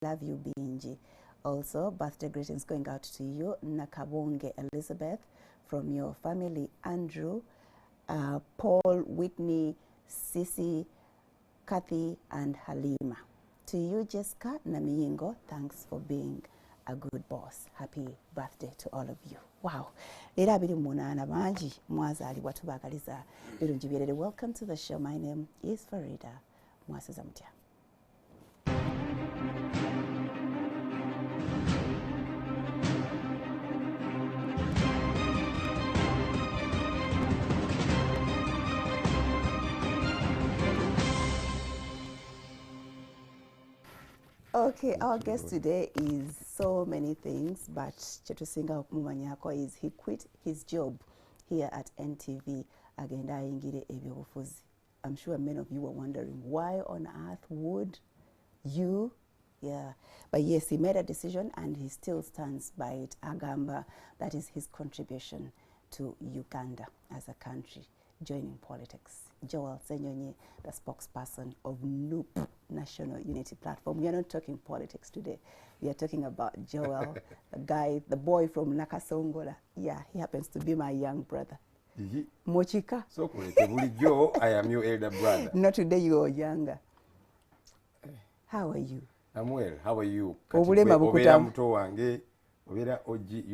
love you, Binji. Also, birthday greetings going out to you, Nakabonge Elizabeth, from your family, Andrew, Paul, Whitney, Sissy, Kathy, and Halima. To you, Jessica Namiyingo, thanks for being a good boss. Happy birthday to all of you. Wow. Welcome to the show. My name is Farida Mwasizamtia. Okay, our guest today is so many things, but Chetusinga Mumanyako is he quit his job here at NTV. I'm sure many of you were wondering why on earth would you? Yeah, but yes, he made a decision and he still stands by it. Agamba, that is his contribution to Uganda as a country joining politics. Joel Senyonyi, the spokesperson of NUP, National Unity Platform. We are not talking politics today. We are talking about Joel, the guy, the boy from Nakasongola. Yeah, he happens to be my young brother. Mochika. So, Joe, I am your elder brother. Not today, you are younger. How are you? I'm well. How are you? You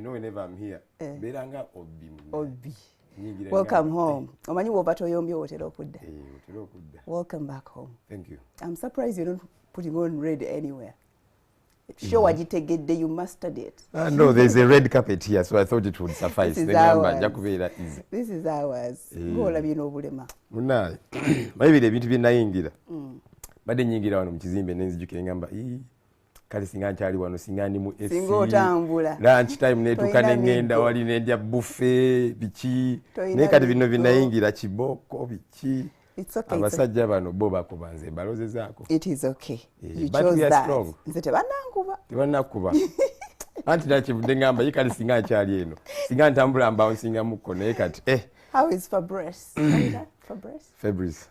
know, whenever I'm here, Obi. Welcome home. Welcome back home. Thank you. I'm surprised you're not putting on red anywhere. Show what you take it, you mastered it. No, there's a red carpet here, so I thought it would suffice. This is ours. This is ours. Maybe the bintu binayingira. Bade nyingira wano mukizimbe nenzijukire ngamba kale singa nkyali wano singa ndi mu AC. Singa otambula. Lunch time netuka nengenda wali nendya buffet biki. Ne kati bino binayingira kiboko biki. It's okay. Abasajja bano bo bakubanze baloze zaako. It is okay. You but chose we are that. strong. Nzete bananguba. Tebanakuba. Anti nakivudde ngamba yikali singa nkyali eno. Singa ntambula mbawo singa mukko naye kati How is Fabrice? Fabrice. Fabrice.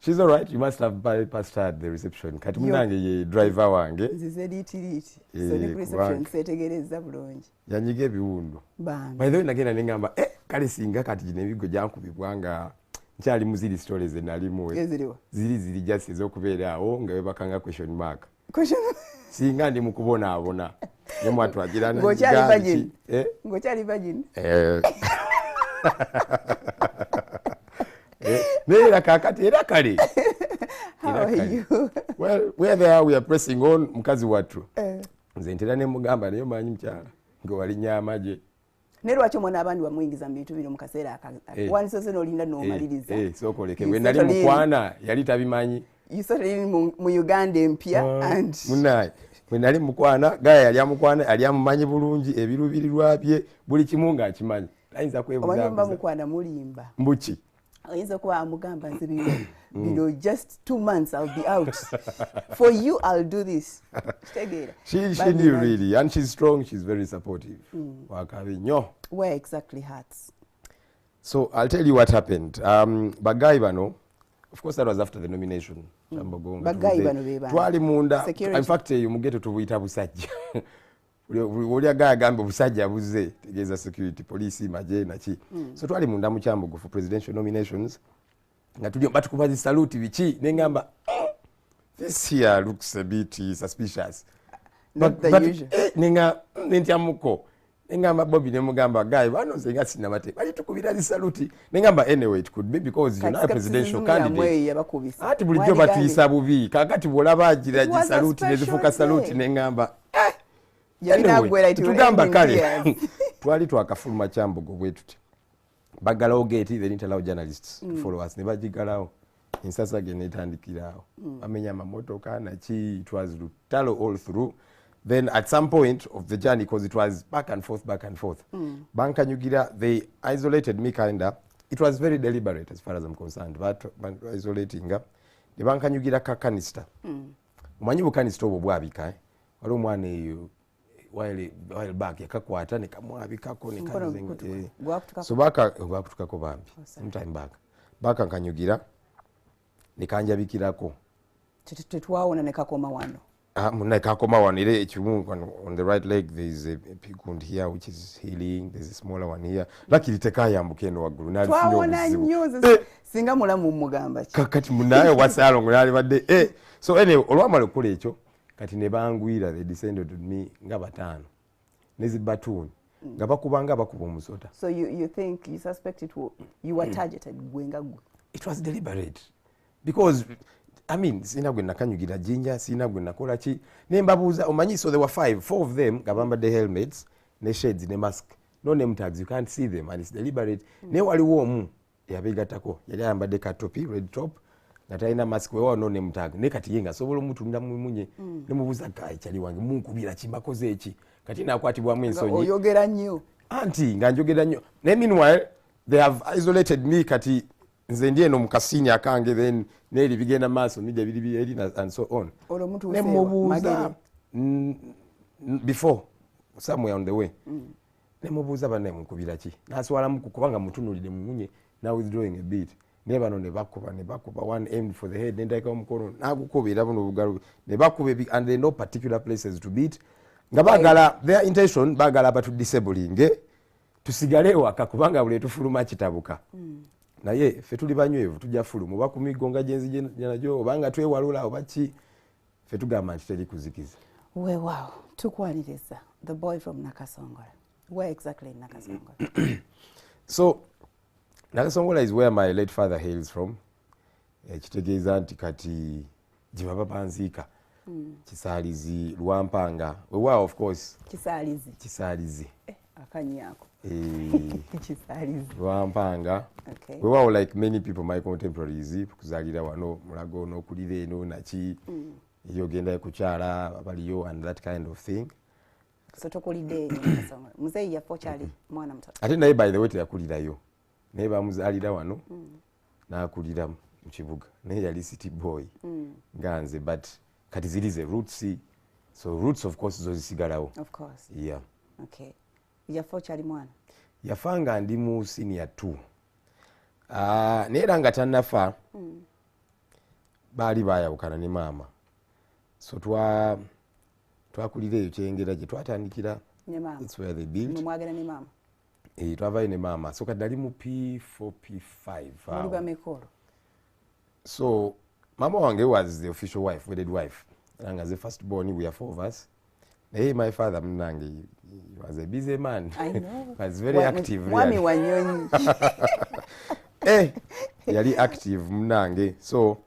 She's all right. You must have bypassed her at the reception. Kati munange ye driver wange. Zizediti. So the reception setegereza bulungi. Yanyige biwundo. By the way nagenda nengamba kale singa kati gine bigo jankubibwanga nkyali muzili stories enalimu. Ziri just ezokubeera awo nga webakanga question mark. Singa ndi mukubona abona. Nemu atwagirana. Ngochali virgin. Nera kakati era kale. How are you? Well, where they are, we are pressing on mukazi watu. Nze ntera ne mugamba nayo manyi mkyala. Ngo wali nyamaje. Nero acho mwana abandi bamuyingiza mu bintu bino mu kaseera wanisose n'olinda n'omaliriza. Sokoleke we nali mukwana yali tabimanyi. You started mu Uganda empya and munai we nali mukwana gaya yali amukwana yali amumanyi bulungi ebirubirirwa bye buli kimunga akimanyi. Ayinza kwebuza. Obayimba mukwana mulimba. Mbuki. Ayinza kuba amugamba nze bino just 2 months I'll be out. For you I'll do this. She knew really, and she's strong, she's very supportive. Where exactly hurts? So I'll tell you what happened. Bagai bano, of course that was after the nomination. Bagai bano beba. Twali munda. In fact you mugeto tubuita busajja. Uli gaya gambe busajja buze tegeza security police maje na chi. So twali munda mu Kyambogo for presidential nominations. Nga tulio batukubazi salute bichi nengamba this here looks a bit suspicious. Not the usual. Ninga nentyamuko. Nengamba Bobby ne mugamba guy wano zenga sinamate. Bali tukubira salute. Nengamba anyway it could be because you're not a presidential candidate. Ati bulijjo batuyisa bubi. Kakati bolaba agira salute ne zifuka salute nengamba anyway, tugamba kale. Twali twakafuluma Kyambogo bwetuti. Bagalawo gate they didn't allow journalists to follow us. Ne bagigalawo. Ensasa genetandikirawo. Amenya mamotoka na chi it was talo all through. Then at some point of the journey, because it was back and forth, Bankanyugira, they isolated me kinda. It was very deliberate as far as I'm concerned. But isolating the Bankanyugira kakanista. Umanyi bukanista obwo bwabika. Wali omwana eyo while back yakakwata ne kamwabikako ne kanzenga. So bwakutukako bambi. Sometime back. Bankanyugira ne kanjabikirako. Tetwawona ne kakoma wano. Munakakoma wanire ekimu on the right leg there is a big wound here which is healing, there's a smaller one here. Luckily tekayambuka eno waggulu twawona nnyo singa mulamu mugamba kati munaye wasalo ngulali badde so anyway olwamala okukola ekyo kati ne bangwira they descended on me nga batano nezibatoon nga bakubanga bakuba omusota. So you think you suspect you were targeted gwenga gwe? It was deliberate because I mean sina gwe nakanyugira jinja sina gwe nakola ki nembabuuza omanyi so there were four of them nga bambadde helmets ne shades ne mask no name tags you can't see them and it's deliberate ne waliwo omu yabegatako yali ayambadde katopi red top nga talina mask wewa no name tag ne kati yenga sobola omutunda mumunye ne mubuuza kai kyali wange munkubira kimakoze eki kati nakwatibwamu ensonyi oyogera nnyo anti nga njogera nnyo ne meanwhile they have isolated me kati nze ndi eno mukasinya akange then neri bigenda maaso nija biri eri and so on ne mubuuza before somewhere on the way ne mubuuza banne munkubira ki naswala mukubanga mutunulire mumunye now withdrawing a bit ne bano ne bakuba one aimed for the head nendaka omukono nagukubira buno bugalu ne bakuba and there no particular places to beat nga bagala their intention bagala abatu disabling tusigale waka kubanga bule tufuluma kitabuka naye ffe tuli banywevu tujja fulumu oba ku migonga gyenzi najo obanga twewalula oba ki ffe tugamba nti teri kuzikiza. Wow, tukwaniriza the boy from Nakasongola. Where exactly in Nakasongola? So Nakasongola is where my late father hails from. Kitegeeza nti kati jibaba panzika Kisalizi Lwampanga wewa of course Kisalizi akanyako Kisalizi Lwampanga okay. Wewa like many people my contemporaries kuzalira wano mulago no kulire eno nachi yogenda kuchala baliyo and that kind of thing. So tokulide Nakasongola muzeyi yafo chali mwana mtoto ate naye by the way yakulirayo naye bamuzalira wano nakulira mu kibuga naye yali city boy ganze but kati zilize roots so roots of course zo zisigalawo of course yeah okay yafo chali mwana yafanga ndi mu senior 2 nera nga tannafa bali bayawukana ne mama so twakulira ekyengera gye twatandikira ne mama that's where they built mwagana ne mama twavayo ne mama so kati dali mu P4 P5 muri bamekolo so mama wange was the official wife, wedded wife. And as the first born, we are 4 of us. Hey, my father, Mnangi, he was a busy man. I know. He was very active. Mwami wanyonyi. Yali active, Mnangi. So,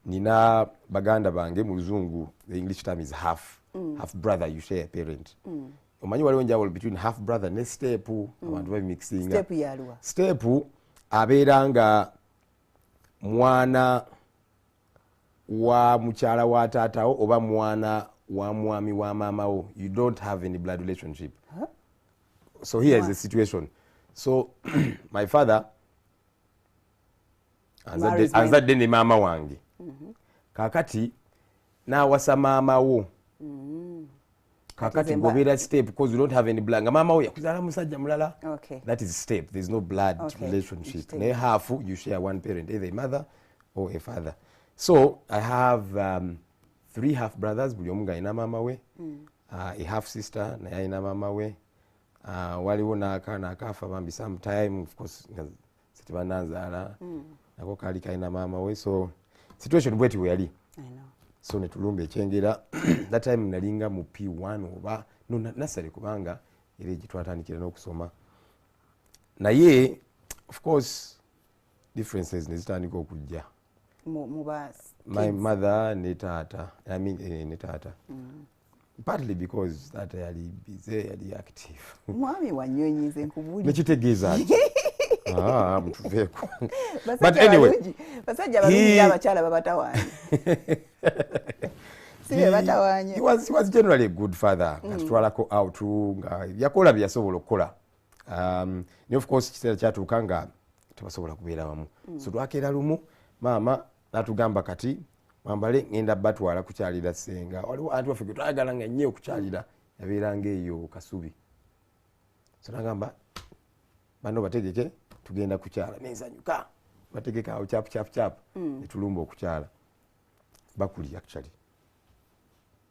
nina baganda bange, muzungu, the English term is half. Half brother, you share a parent. Omanyi waliwo njawulo between half brother ne step, abantu babi mixing. Step yalwa. Step, abeeranga mwana wa mukyala wa taatawo oba mwana wa mwami wa maamawo. You don't have any blood relationship. Huh? So here is the situation. So my father anzadde ne maama wange. Kakati nawasa maamawo. Kakati gobeera step because you don't have any blood. Nga maamawo yakuzaala musajja mulala. Okay. That is step. There is no blood relationship. Ne half you share one parent, either a mother or a father. So I have 3 half brothers, buli omu alina maama we, a half sister naye alina maama we, waliwo n'akaana akaafa bambi sometime of course setibananzaala nako kaali kalina maama we, so situation bweti we yali. So ne tulumba ekyengera that time nalinga mu P1 oba no nasale kubanga era egitwatandikira n'okusoma naye of course differences nezitandika okujja. My mother ne taata, I mean ne taata. Partly because that yali busy, yali active. Mwami wanyonyi nze nkubuli. Nekitegeeza. Mtuveeko. But anyway, basajja balungi abakyala babatawaanye. Sibe batawaanye. He was generally a good father. Atutwalako out nga yakola bye yasobola okukola. Ne of course kiseera kyatuuka nga tebasobola kubeera wamu. So twakeera lumu mama natugamba kati mwambale ngenda batwala kukyalira senga. Waliwo antu waffe twagala nga nnyo okukyalira yabeeranga eyo Kasubi. So nagamba bano bategeke tugenda kukyala nenzanyuka bategeka awo chap netulumba okukyala bakuli actually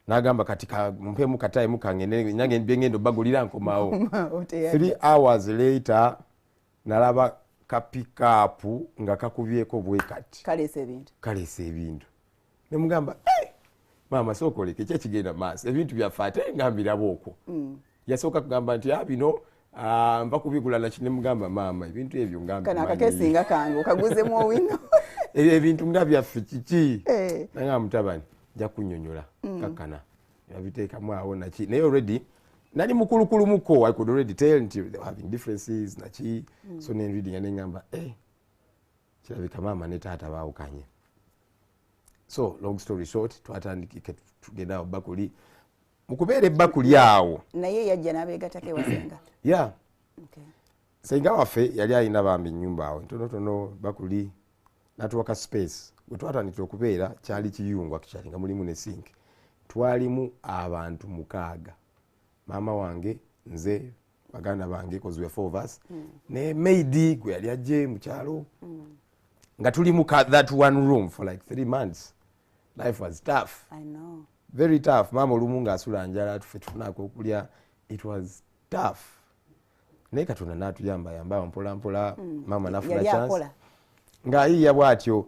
n'agamba kati mpemu katayimu kange nange ngendo bagulira nkomawo 3 hours later nalaba kapikapu nga kakubyeko bwe kati kalese ebintu nemugamba mama sokoleke kyekigenda maaso ebintu byaffe ate ngambirabo okwo yasooka kugamba nti bino mba kubigula nakyo nemugamba mama ebintu ebyo ngambakakesinga kange okaguzemu owino ebintu nga byaffe kiki nanga mutabani nja kunnyonnyola kakkana yabiteekamu awo naki naye already nali mukulukulu muko I could already tell nti they were having differences naki so nenreading nengamba kirabika mama ne taata baawukanye. So long story short twatandikike tugenda awo bakuli mukubeera ebbakuli awo naye yajja n'abeegattako ewasenga senga waffe yali alina bambi ennyumba awo ntonotono bakuli natuwaka space bwe twatandikira okubeera kyali kiyungwa kikyali nga mulimu ne sink twalimu abantu 6 maama wange nze baganda bange cause we are 4 of us ne maidi gwe yali ajje mu kyalo nga tuli mu that one room for like 3 months. Life was tough. I know. Very tough. Mama olumu ng'asula njala tuffe tufunako okulya. It was tough. Naye Katonda n'atuyamba mpola mpola mama nafuna chance ng'ayiiya bw'atyo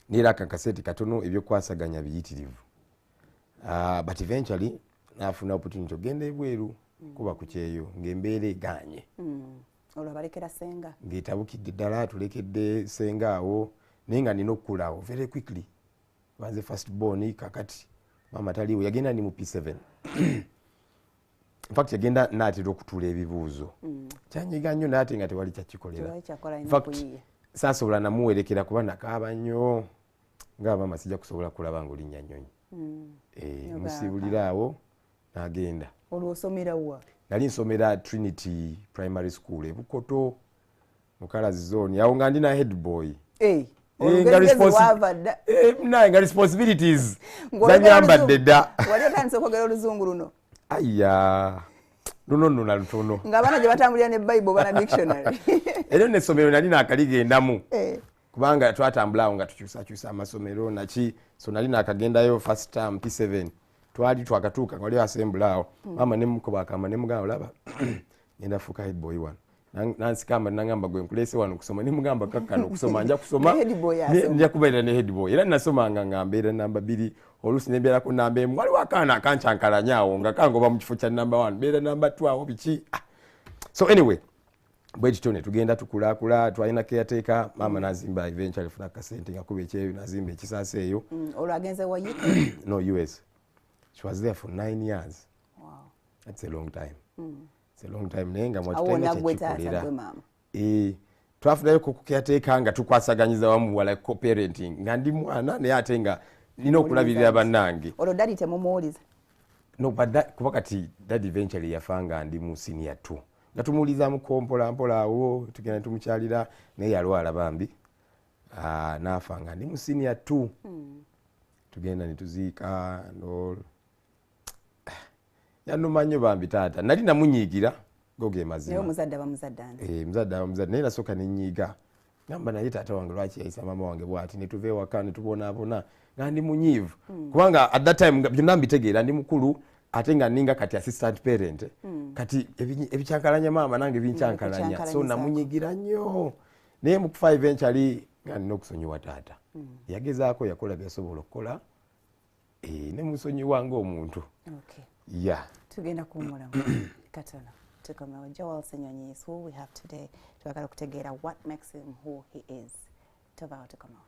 neera akakaseti katono ebyokwasaganya biyitirivu. But eventually nafuna opportunity ogenda ebweru kuba ku kyeyo ng'embeera eganye. Olwo balekera senga ng'etabukidde ddala tulekedde senga awo naye nga nina okukula awo very quickly. Wanze first born kakati mama taliwo yagenda ni mu P7. In fact yagenda n'atera okutula ebibuuzo kyanyiga nnyo n'ate nga tewali kyakikolera. In fact saasobola namuwerekera kuba nakaaba nnyo nga mama sijja kusobola kulaba ng'olinnya nnyonyi. Musibulira awo n'agenda. Olwo osomera wa? Nali nsomera Trinity Primary School e Bukoto mu Kalazi Zone awo nga ndina head boy. Nga responsibilities zanyambadde dda. Wali otandise okwogera oluzungu luno? Aya luno na lutono ng'abaana gye batambulira ne Bible bana dictionary. Era n'essomero nali naakaligendamu kubanga twatambula awo nga tukyusakyusa amasomero naki so nali naakagendayo first term P7 twali twakatuuka nga waliwo assembly awo mama nemukuba akamba nemugamba olaba ngenda fuuka head boy one nansikamba nangamba gwe nkulese wano kusoma nemugamba kakkano okusoma nja kusoma nja kubeera ne head boy era nasomanga nga mbeera namba 2 oluusi nembeera ku namba 1 waliwo akaana akancyankalanya awo nga kangoba mu kifo kya namba 1 mbeera namba 2 awo biki so anyway bwe kityo ne tugenda tukulaakula twalina caretaker mama nazimba eventually funa kasente nga kuba ekyeyo nazimba ekisaasa eyo. Olwo agenze wa UK? No, US. She was there for 9 years. Wow. That's a long time. It's a long time nenga mwatenda kyekikolera. Twafunayo ku caretaker nga tukwasaganyiza wamu like co-parenting nga ndi mwana naye ate nga nina okulabirira bannange. Olwo daddy temumuwuliza? No, but kuba kati daddy eventually yafanga ndi mu senior 2. Nga tumuwulizaamu mpola mpola awo tugenda tumukyalira naye yalwala bambi naafa nga ndi mu senior 2. Tugenda ne tuziika yanuma nnyo bambi taata nali namunyiigira goge mazima. Naye omuzadde abamuzadde ani? Muzadde abamuzadde naye nasooka nenyiiga ngamba naye taata wange lwaki yayisa mama wange bw'ati ne tuva ewaka ne tubonaabona nga ndi munyiivu kubanga at that time byonna mbitegeera ndi mukulu ate nga ninga kati assistant parent kati ebicyankalanya mama nange bincyankalanya so namunyigira nnyo naye mu kufa eventually nga nina okusonyiwa taata yagezaako yakola byasobola okukola ne musonyiwa ng'omuntu. Tugenda kuwummulamu katono tukomewo. Joel Ssenyonyi is who we have today. Twagala okutegeera what makes him who he is. Tovaawo tukomewo.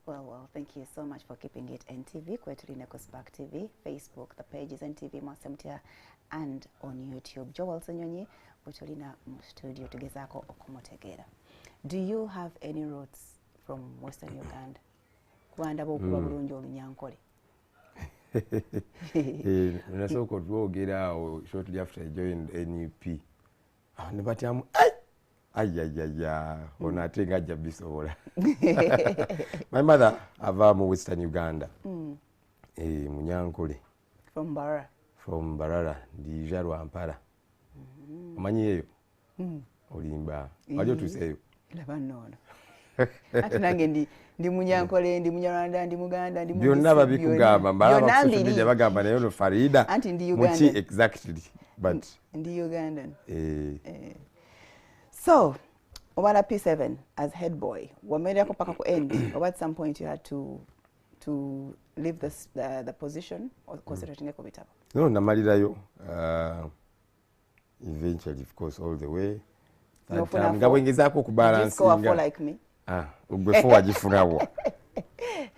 Well, thank you so much for keeping it NTV. Kwetulina ku Spark TV, Facebook, the page is NTV Masemtia, and on YouTube. Joel Ssenyonyi, kwetulina mu studio tugezaako okumutegeera. Do you have any roots from Western Uganda? Kwandaba okuba bulungi Olunyankole. Nasooka otwogera awo shortly after I joined NUP. Ne batyamu ono ate nga ajja bisobola. My mother ava mu Western Uganda. Munyankole. From Barara. From Barara, ndija Lwampara. Omanyi eyo? Olimba. Wali otuuseeyo? Laba nnono. ati nange ndi Munyankole ndi Munyarwanda ndi Muganda ndi Mugisi byonna babikugamba mbala ba social media bagamba nayo no Farida anti ndi Uganda exactly but ndi Ugandan so obala P7 as head boy wamera ko paka ko end or at some point you had to leave the position or concentrating ko bitaba no namalirayo eventually of course all the way ngabwengezako ku balancinga like me ugwe fo wajifunawo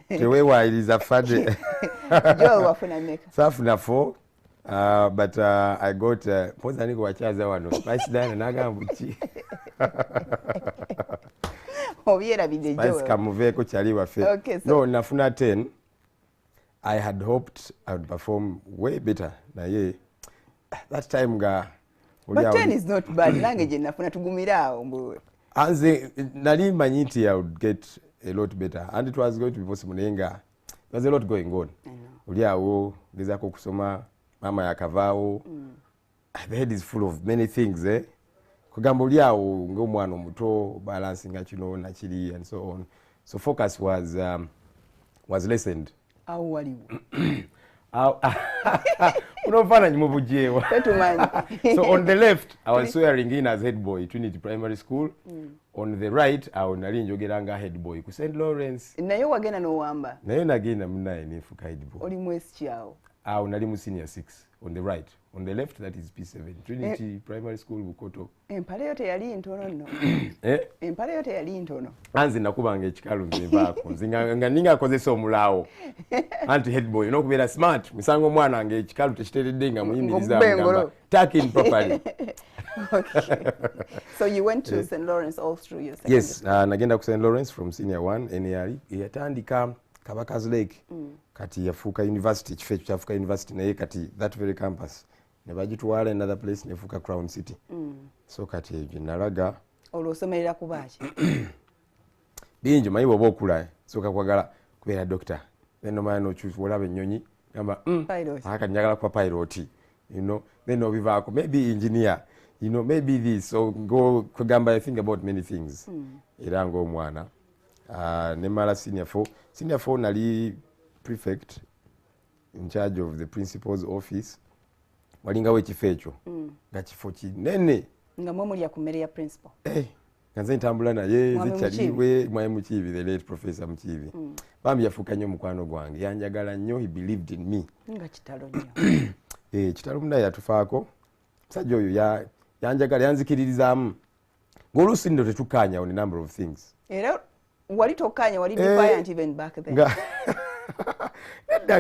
tewe wailiza fade jo wafuna meka safuna fo but I got poza niko wachaza wano Spice Dana nagambuki obiera bide jo Spice kamuveko chali wafe no nafuna 10 I had hoped I would perform way better na ye that time ga but 10 is not bad language nafuna tugumirawo mbu anze nali manyiti I would get a lot better and it was going to be possible nenga there was a lot going on uliawo ngezako kusoma mama yakavao the head is full of many things kugamba uliawo ngomwana omuto balancing kino na kiri and so on so focus was lessened au waliwo unofana nyimubujewa tetumanyi so on the left I was swearing in as head boy Trinity Primary School on the right I nali njogeranga head boy ku St Lawrence nayo wagena no wamba nayo nagenda munaye nefuka head boy oli mwesi kyao nali mu senior 6 on the right on the left that is P7 Trinity Primary School Bukoto empale yote yali ntono no empale yote yali ntono anzi nakubanga ekikalu nzebako nzinga ninga kozesa omulawo anti head boy no kubera smart misango mwana ange ekikalu tekiteredde nga muyimiriza ngamba taking properly okay so you went to St Lawrence all through your secondary yes nagenda ku St Lawrence from senior 1 NAR yatandika Kabaka's Lake kati yafuka university chifecho chafuka university naye kati that very campus nebagitwala another place nefuka Crown City so kati jinalaga olosomerera kubachi binjo mayibo bokula so kakwagala kubera doctor then no man no choose whatever nyonyi gamba akanyagala kwa pilot you know then obivako maybe engineer you know maybe this so go kugamba I think about many things irango mwana nemala senior 4 nali prefect in charge of the principal's office walinga we kifecho nga kifo kinene nga mwe ya kumere ya principal kanze ntambula naye zichaliwe mwaye Mukivi the late professor Mukivi bambi yafuka nnyo mukwano gwange yanjagala nnyo he believed in me nga kitalo nnyo kitalo munda yatufaako musajja oyo yanjagala yanzikiririzamu ng'oluusi ndo tetukanya on a number of things era wali tokanya wali defiant even back then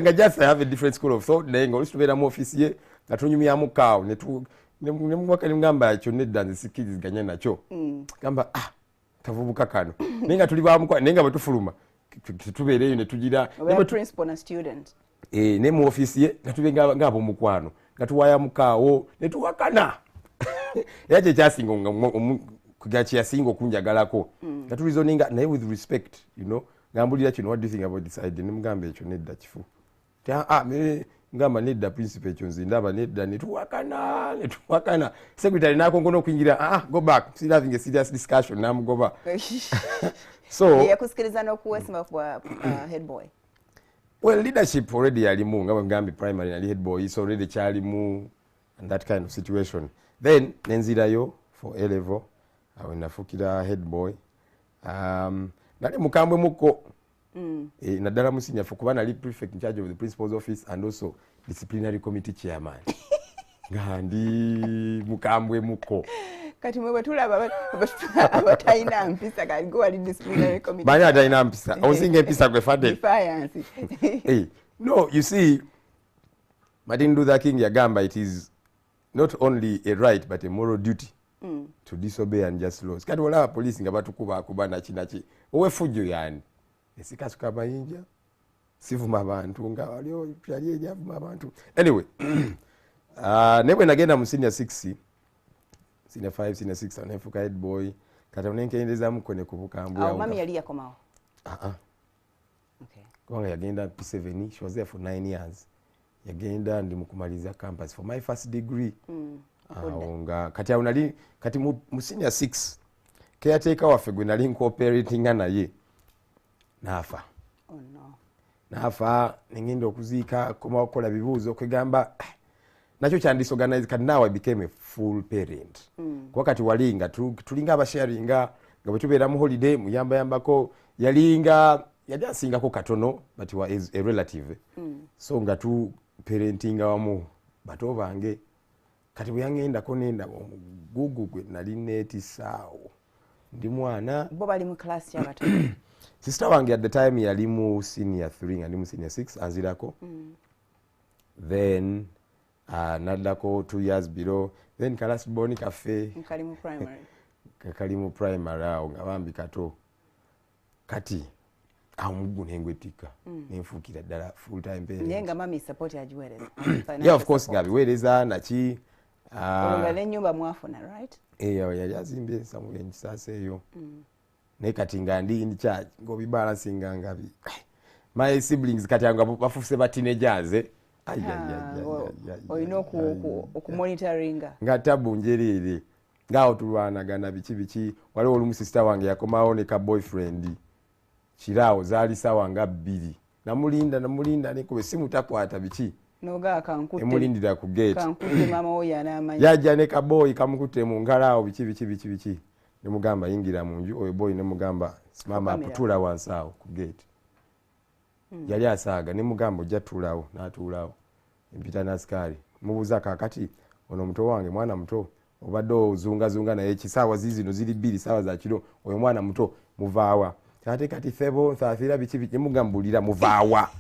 nga just I have a different school of thought naye ng'oluusi tubeera mu office ye nga tunyumyamu kaawo nemwaka nimugamba ekyo nedda nzisikkiriziganya nakyo gamba kavubuka kano naye nga tuli bamukwa naye nga bwe tufuluma tubeereyo ne tugira principal na student ne mu office ye nga tube ng'ab'omukwano nga tuwaayamu kaawo ne tuwakana era kyekyasinga kugakiyasinga okunjagalako nga tulizoninga naye with respect you know ngambulira kino what do you think about this idea nemugamba ekyo nedda kifu ngamba nedda principal ekyo nze ndaba nedda netuwakana secretary nakongono okuyingira go back still having a serious discussion namugoba so yakusikiriza n'okuwesimba kwa head boy well leadership already yalimu nga bwegambi primary nali head boy so already kyalimu and that kind of situation then nenzirayo for A level awo nafukira head boy nali mukambwe muko naddala mu senior 4 kuba nali prefect in charge of the principal's office and also disciplinary committee chairman nga ndi mukambwe muko kati mwe batulaba abatayina mpisa kaligo wali disciplinary committee banya atayina mpisa osinga mpisa gwe fadde defiance no you see Martin Luther King yagamba it is not only a right but a moral duty to disobey unjust laws kati wala police nga batukuba nakinaki owefujjo yani esikasuka mayinja sivuma abantu nga walio pyali ejavuma abantu anyway nebwe nagenda mu senior 6 senior 5 senior 6 anefuka head boy kati onenkeendeza mukone kubukambwe awo mami yali yakomawo okay kwanga yagenda P7 she was there for 9 years yagenda ndi mukumaliza campus for my first degree nga kati awo nali kati mu senior 6 caretaker waffe gwe nali ncooperatinga naye naafa. Naafa nengenda okuziika komawo okukola bibuuzo kwegamba nakyo kyandisorganize kati now I became a full parent. Kuba kati wali nga tulinga abasharinga nga bwe tubeera mu holiday muyambayambako yali asingako katono but was a relative. So nga tu parentinga wamu bato bange kati bwe yangendako nenda gugu gwe nali neetisaawo ndi mwana bo bali mu class ya bato. Sister wange at the time yali mu senior 3 nga ndi mu senior 6 anzirako. Then naddako 2 years below then kalas boni kafe kali mu primary awo nga bambi kato kati amugu nengwetika nenfuukira ddala full time parent. Yenga mami support ajiwereza. Yeah, of course ngabiwereza naki olonga n'ennyumba mwafuna right? Yali azimbye ensamu y'enkisaasa eyo. Naye kati nga ndi in charge ng'obibalansinga ngabi my siblings kati anga bafufuse ba teenagers. Olina okumonitoringa nga tabu njereere ngaawo tulwanagana biki waliwo olumu sister wange yakomawo ne ka boyfriend kiraawo zaali sawa nga 2 namulinda nekube simu takwata biki noga kankutte emulindira ku gate kankutte mama wo yanamanya yajja ne ka boy kamukutte mu ngalaawo biki ne mugamba yingira mu nju oyo boy ne mugamba mama aputula wansawo ku gate. Yali asaaga ne mugamba ojja tuulawo n'atuulawo empita nasikali mubuuza kakati ono muto wange mwana muto obadde ozungazunga naye ekisaawa zizino ziri 2 saawa za kiro oyo mwana muto muvaawa kati febo nthaathira biki nemugambulira muvaawa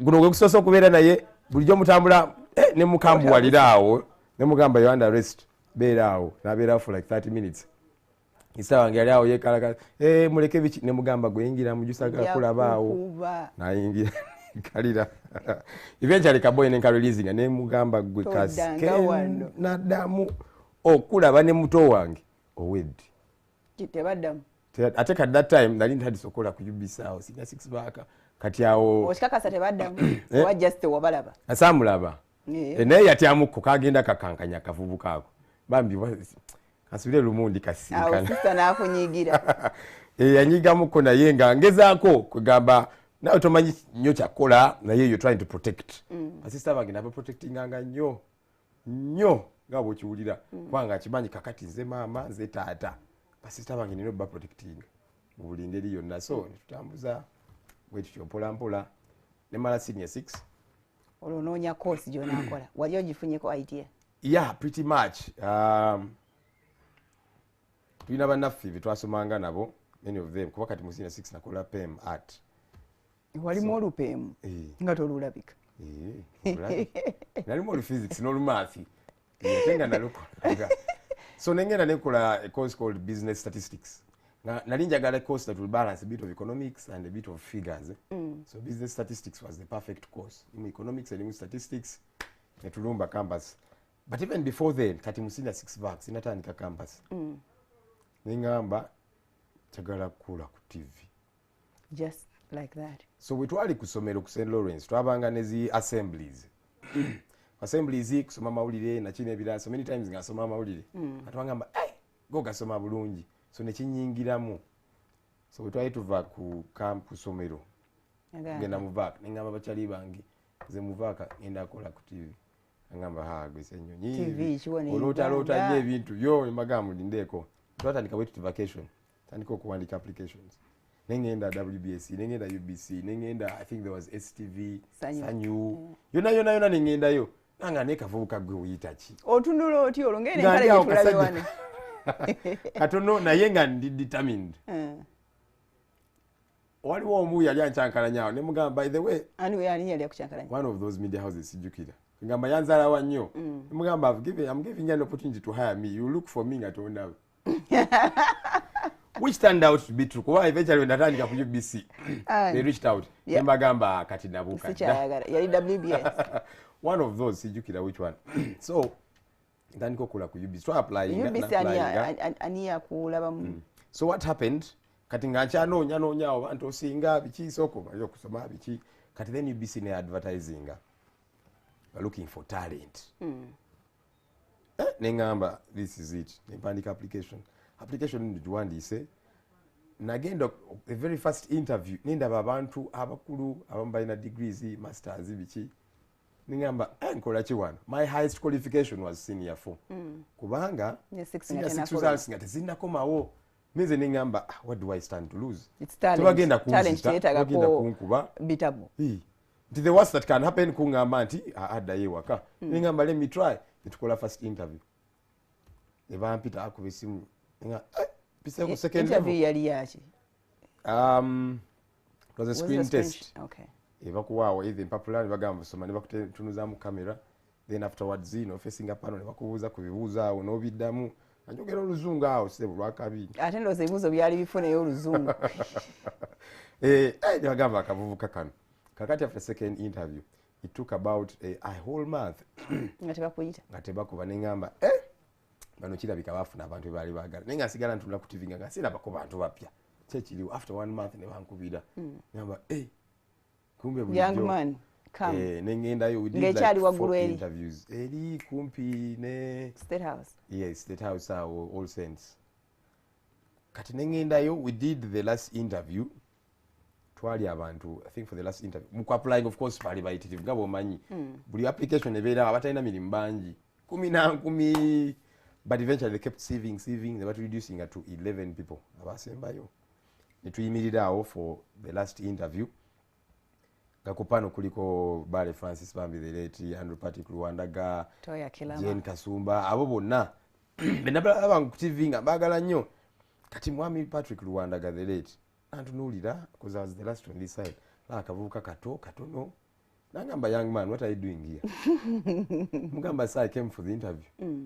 guno gwe kusosa okubeera naye bulijjo mutambula ne mukambuwaliraawo ne mugamba you under arrest beera awo n'abeerawo for like 30 minutes. Isa wange yali awo yekalakala muleke biki ne mugamba gweyingira mu jusagala kulabaawo nayingira kalira eventually kaboy ne releasing ne mugamba gwe kasike nadamu okulaba ne muto wange oweddi kitebaddamu ate at that time nali ntadi sokola ku UBSAO sina 6 baaka kati awo oshikakasa tebaddamu wa just wabalaba asamulaba naye yatyamuko kagenda kakankanya kavubuka ako bambi kasubire lumundi kasinkana awo sister nakunyigira yanyigamuko naye nga ngezaako kugamba nawe tomanyi nnyo kyakola naye you're trying to protect. Basista bange nabo protectinganga nnyo nga bw'okiwulira kubanga kimanyi kakati nze maama nze taata basista bange nina ba protecting mu buli ngeri yonna. So netutambuza bwetutyo mpolampola ne mala senior 6 olonoonya course gy'onaakola wali ogifunyeko idea? Yeah, pretty much. Tulina bannaffe be twasomanga nabo many of them kuba kati mu senior 6 nakola PEM art. Walimu olupemu nga tolulabika nalimu olu physics n'olumathi yatenga nalukola. So nengenda nekola a course called business statistics. Nali njagala course that will balance a bit of economics and a bit of figures. So business statistics was the perfect course. In economics and in statistics netulumba campus. But even before then kati mu senior 6 vax inatandika campus. Ningamba chagala kula ku TV. Just like that. So we twali kusomero ku St. Lawrence twabanga nezi assemblies. Assemblies kusoma mawulire na chine ebira so many times ngasoma mawulire. Atwangamba go gasoma bulungi. So nekinyingiramu. So we twali tuva ku camp kusomero. Ngenda muvaka ningamba bachali bangi ze muvaka ngenda kola ku TV. Ngamba gwe senyonyi. TV chiwone. Olota nje ebintu yo magamu ndeko. Twatandika wetu vacation. Tandika kuandika applications. Nengenda WBSC, nengenda UBC, nengenda I think there was STV, Sanyu. Yona nengenda yo. Nanga nekavubuka gwe uyita ki. Otundulo oti olongene kale yetulabe wane. Katono na yenga determined. Waliwo omu yali anchankala nyawo ne mugamba by the way. Ani yali akuchankala nyawo. One of those media houses sijukira. Ngamba yanzala wa nnyo. Mugamba I'm giving you an opportunity to hire me. You look for me ngatonda. Which turned out to be true. Kuba eventually when natandika ku UBC they reached out. Mbagamba kati nabuka. Yali WBS. One of those sijukira which one. So ndandiko kula ku UBC. So applying. UBC aniya kulaba mu. So what happened? Kati ngacha nonya abantu osinga biki soko yo kusoma biki. Kati then UBC ne advertising. We're looking for talent. nengamba this is it nempandika application ndigiwandiise nagenda the very first interview nendaba abantu abakulu abamu balina degrees masters biki ningamba nkola ki wano my highest qualification was senior 4 kubanga senior 6 results nga tezinnakomawo neze ningamba what do I stand to lose tebagenda kunkuba bitabo nti the worst that can happen kungamba nti addayo ewaka ningamba let me try netukola first interview nebampita akuba esimu piseko second interview yali yaki it was a screen test okay ebakuwaawo either empapula ne bagamba soma ne bakutunuza mu kamera then afterwards facing up pano ne bakubuuza ku bibuuzo awo n'obiddamu anjogera oluzungu awo sebo lwakabiri ate ndowooza ebibuuzo byali bifuneyo oluzungu ne bagamba akavubuka kano kakati after second interview it took about a whole month nga tebakuba nengamba bano kirabika bafuna abantu bebaali baagala naye nga nsigala ntunula ku tv nga sirabako bantu bapya kyekiriwo after 1 month ne bankubira ngamba kumbe young man come nengendayo we did like 4 interviews eri kumpi ne State House yes State House All Saints kati nengendayo we did the last interview twali abantu I think for the last interview muku applying of course bali bayitirivu ngabo omanyi buli application ebeera abatalina mirimu bangi 10 but eventually they kept saving they were reducing it to 11 people abasembayo netuyimirira awo for the last interview gakupano kuliko Bale Francis Bambi the late Andrew Patrick Luwandaga Toya Kilama Jane Kasumba abo bonna benabala ku TV nga bagala nnyo kati mwami Patrick Luwandaga the late antunulira because I was the last on this side la akavuka katono nangamba young man what are you doing here mugamba sir I came for the interview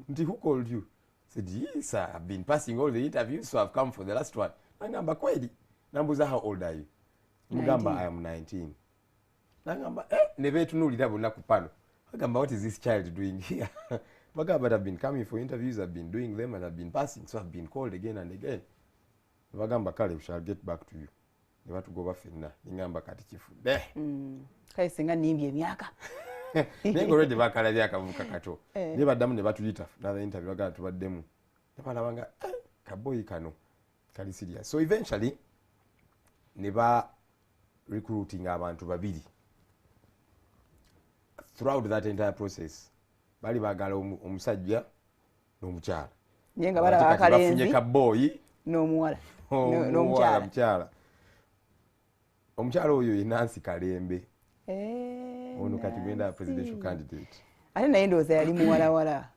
nti who called you said yes sir I've been passing all the interviews so I've come for the last one nangamba kweli nambuza how old are you mugamba I am 19 nangamba nebetunulira bonna ku pano bagamba what is this child doing here bagamba I've been coming for interviews I've been doing them and I've been passing so I've been called again and again bagamba kale we shall get back to you ne batugoba fenna ningamba kati kifudde kai singa nimbye emyaka nengo already bakalabya akavuka kato ne baddamu ne batuyita another interview bagamba tubaddemu ne balabanga kaboyi kano kali serious so eventually ne ba recruiting abantu babiri throughout that entire process bali bagala omusajja n'omukyala nyenga bala bakalenzi bafunye kaboyi n'omuwala n'omukyala omukyala oyo ye Nancy Kalembe ono kati gwenda presidential candidate ate naye ndowooza yali muwalawala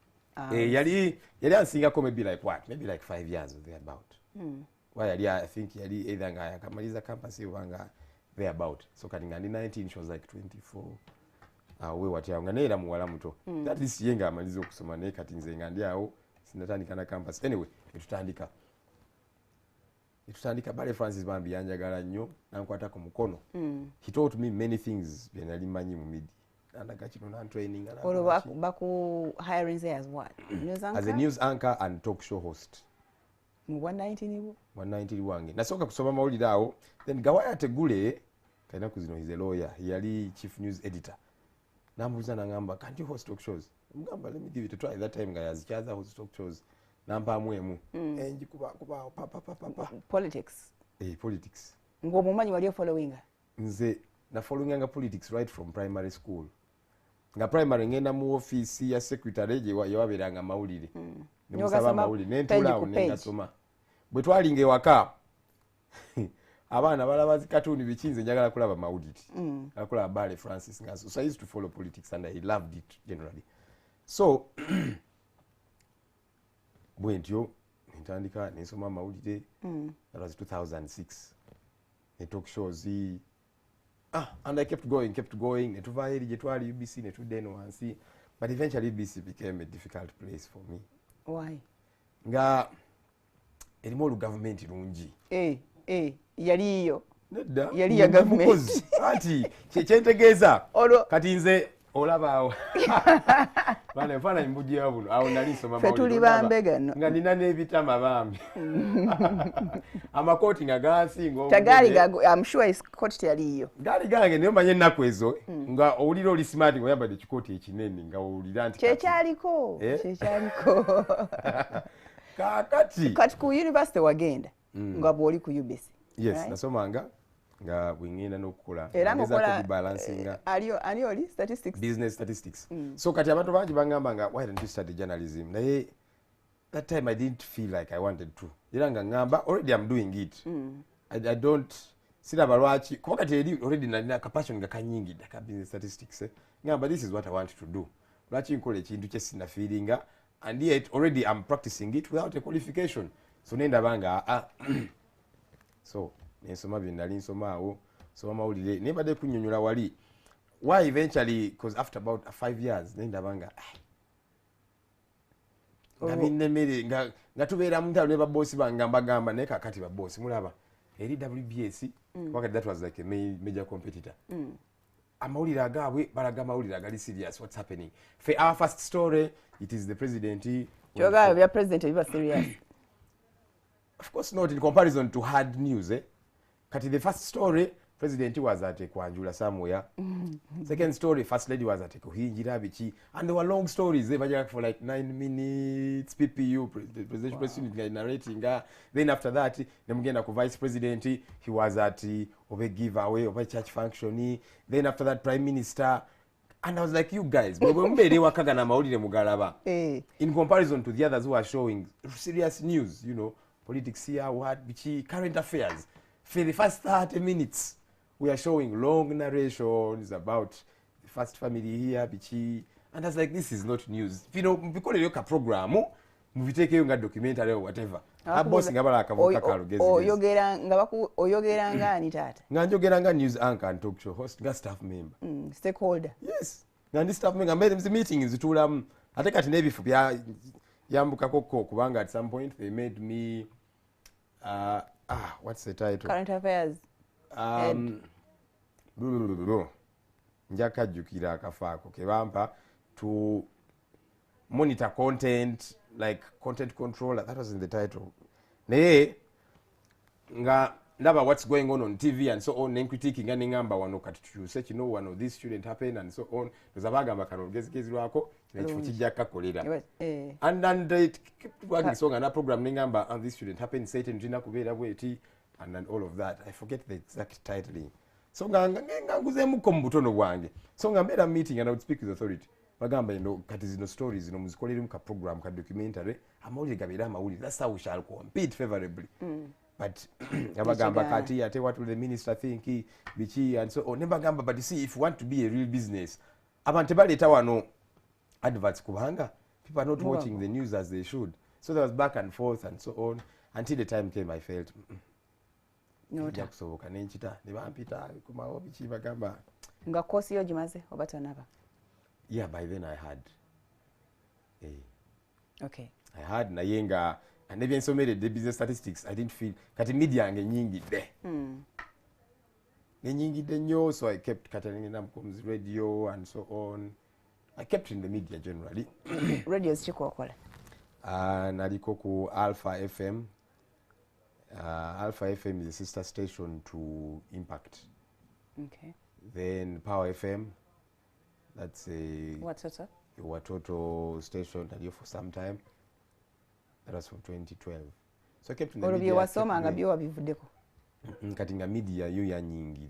yali ansingako maybe like 5 years or thereabout yali I think yali either nga yakamaliza campus wanga thereabout so kati nga ndi 19 she was like 24 we watyawo nga neera muwala muto at least ye nga amaliza okusoma naye kati nze nga ndi awo sinatandika na campus anyway netutandika Bale Francis Bambi yanjagala nnyo nankwata ku mukono he taught me many things byenali manyi mu media nandaga kino nan training baku hiring as what as a news anchor and talk show host mu 190 wange nasooka kusoma mawulire awo then Gawaya Tegule kalina kuzino he's a lawyer yali chief news editor nambuuza nangamba can't you host talk shows mugamba let me give it a try that time nga yazikyaza host talk shows nampamu emu enji kuba politics politics ng'omumanyi wali following nze na following politics right from primary school nga primary ngenda mu office ya secretary yewaberanga mawulire nemusaba mawulire nentulaawo nengasoma bwe twalinga ewaka abaana balaba zikatuni bikinze njagala kulaba mawulire akulaba Bale Francis Ngaso so I used to follow politics and I loved it generally so bwentyo ntandika nensoma mawulire that was 2006 ne talk shows and I kept going netuva eri gye twali UBC netudde eno wansi but eventually UBC became a difficult place for me why nga erimu olugovernment lungi yaliyo nedda yali ya government anti kyentegeeza kati nze olaba bana mfana mbujiwa buno awo nali soma mawulire fetuli bambega no nga nina nebitama bambi amakoti nga gasinga tagali I'm sure is coat yaliyo gali gange niyo manye nako ezo nga owulira oli smart ngo yambadde kikoti ekinene nga owulira nti kyechaliko kati ku university wagenda nga bwoli ku UBC yes right? Nasomanga nga bwingenda n'okukola ngeza ku balancing ali oli statistics business statistics so kati abantu bangi bangamba nga why don't you study journalism naye that time I didn't feel like I wanted to era nga ngamba already I'm doing it I don't siraba lwaki kuba kati already nalina kapassion nga kanyingi ka business statistics ngamba this is what I want to do lwaki nkola ekintu kye sina feelinga and yet already I'm practicing it without a qualification so nenda banga so nsoma binali nsoma awo soma mawulire nebadde kunnyonnyola wali why eventually because after about 5 years nenda banga ngabinemere nga tubeera mutalo ne baboosi bangamba naye kakati baboosi mulaba eri WBS wakati that was like a major competitor amawulire agaabwe balaga amawulire agali serious what's happening for our first story it is the president kyoga bya president biba serious of course not in comparison to hard news kati the first story president was at Kwanjula somewhere second story first lady was at Kuhinjira bichi and there were long stories they were for like 9 minutes PPU presidential president narrating then after that nemugenda ku vice president he was at obe giveaway obe church function then after that prime minister and I was like you guys mbere wakaga na mawulire mugalaba in comparison to the others who are showing serious news you know politics here what bichi current affairs for the first 30 minutes we are showing long narrations about the first family here bichi and I was like this is not news you know because you ka program muviteke yo nga documentary or whatever abosi ngabala akavuka kalugezi oyogera ngani tata nganjogera nga news anchor and talk show host nga staff member stakeholder yes ngandi staff member made them meetings itula ate kati nebifu bya yambuka kokko kubanga at some point they made me what's the title current affairs njakajjukira akafaako kebampa to monitor content like content controller that was in the title naye nga ndaba what's going on TV and so on nenkritiking nga nengamba wano kati tukyuse kino wano this shouldn't happen and so on toza bagamba kano lugezigezi lwako nekifo kijja kakolera and it kept working so nga program nengamba and this shouldn't happen certain tina kubeera bweti and all of that I forget the exact titling so nga nguzeemuko mu butono bwange so nga mbeera meeting and I would speak with authority bagamba ino kati zino stories zino muzikolere ka program ka documentary amawulire gabeera amawulire that's how we shall compete favorably but abagamba kati ate what will the minister think bichi and so on nebagamba but you see if you want to be a real business abantu baleta wano adverts kubanga people are not watching the news as they should so there was back and forth and so on until the time came I felt kusoboka nenchita nebampita kumawo bichi bagamba nga kosi yo jimaze obatanaba yeah by then I had okay I had nayenga and even so made the business statistics I didn't feel kati media nge nyingi de nyingi de nyo so I kept cutting in Namcoms radio and so on I kept in the media generally radios chiko kola naliko ku Alpha FM Alpha FM is a sister station to Impact okay then Power FM that's a Watoto station that you for some time that was from 2012 so I kept in the media wasoma nga byo wabivuddeko kati nga media yo ya nyingi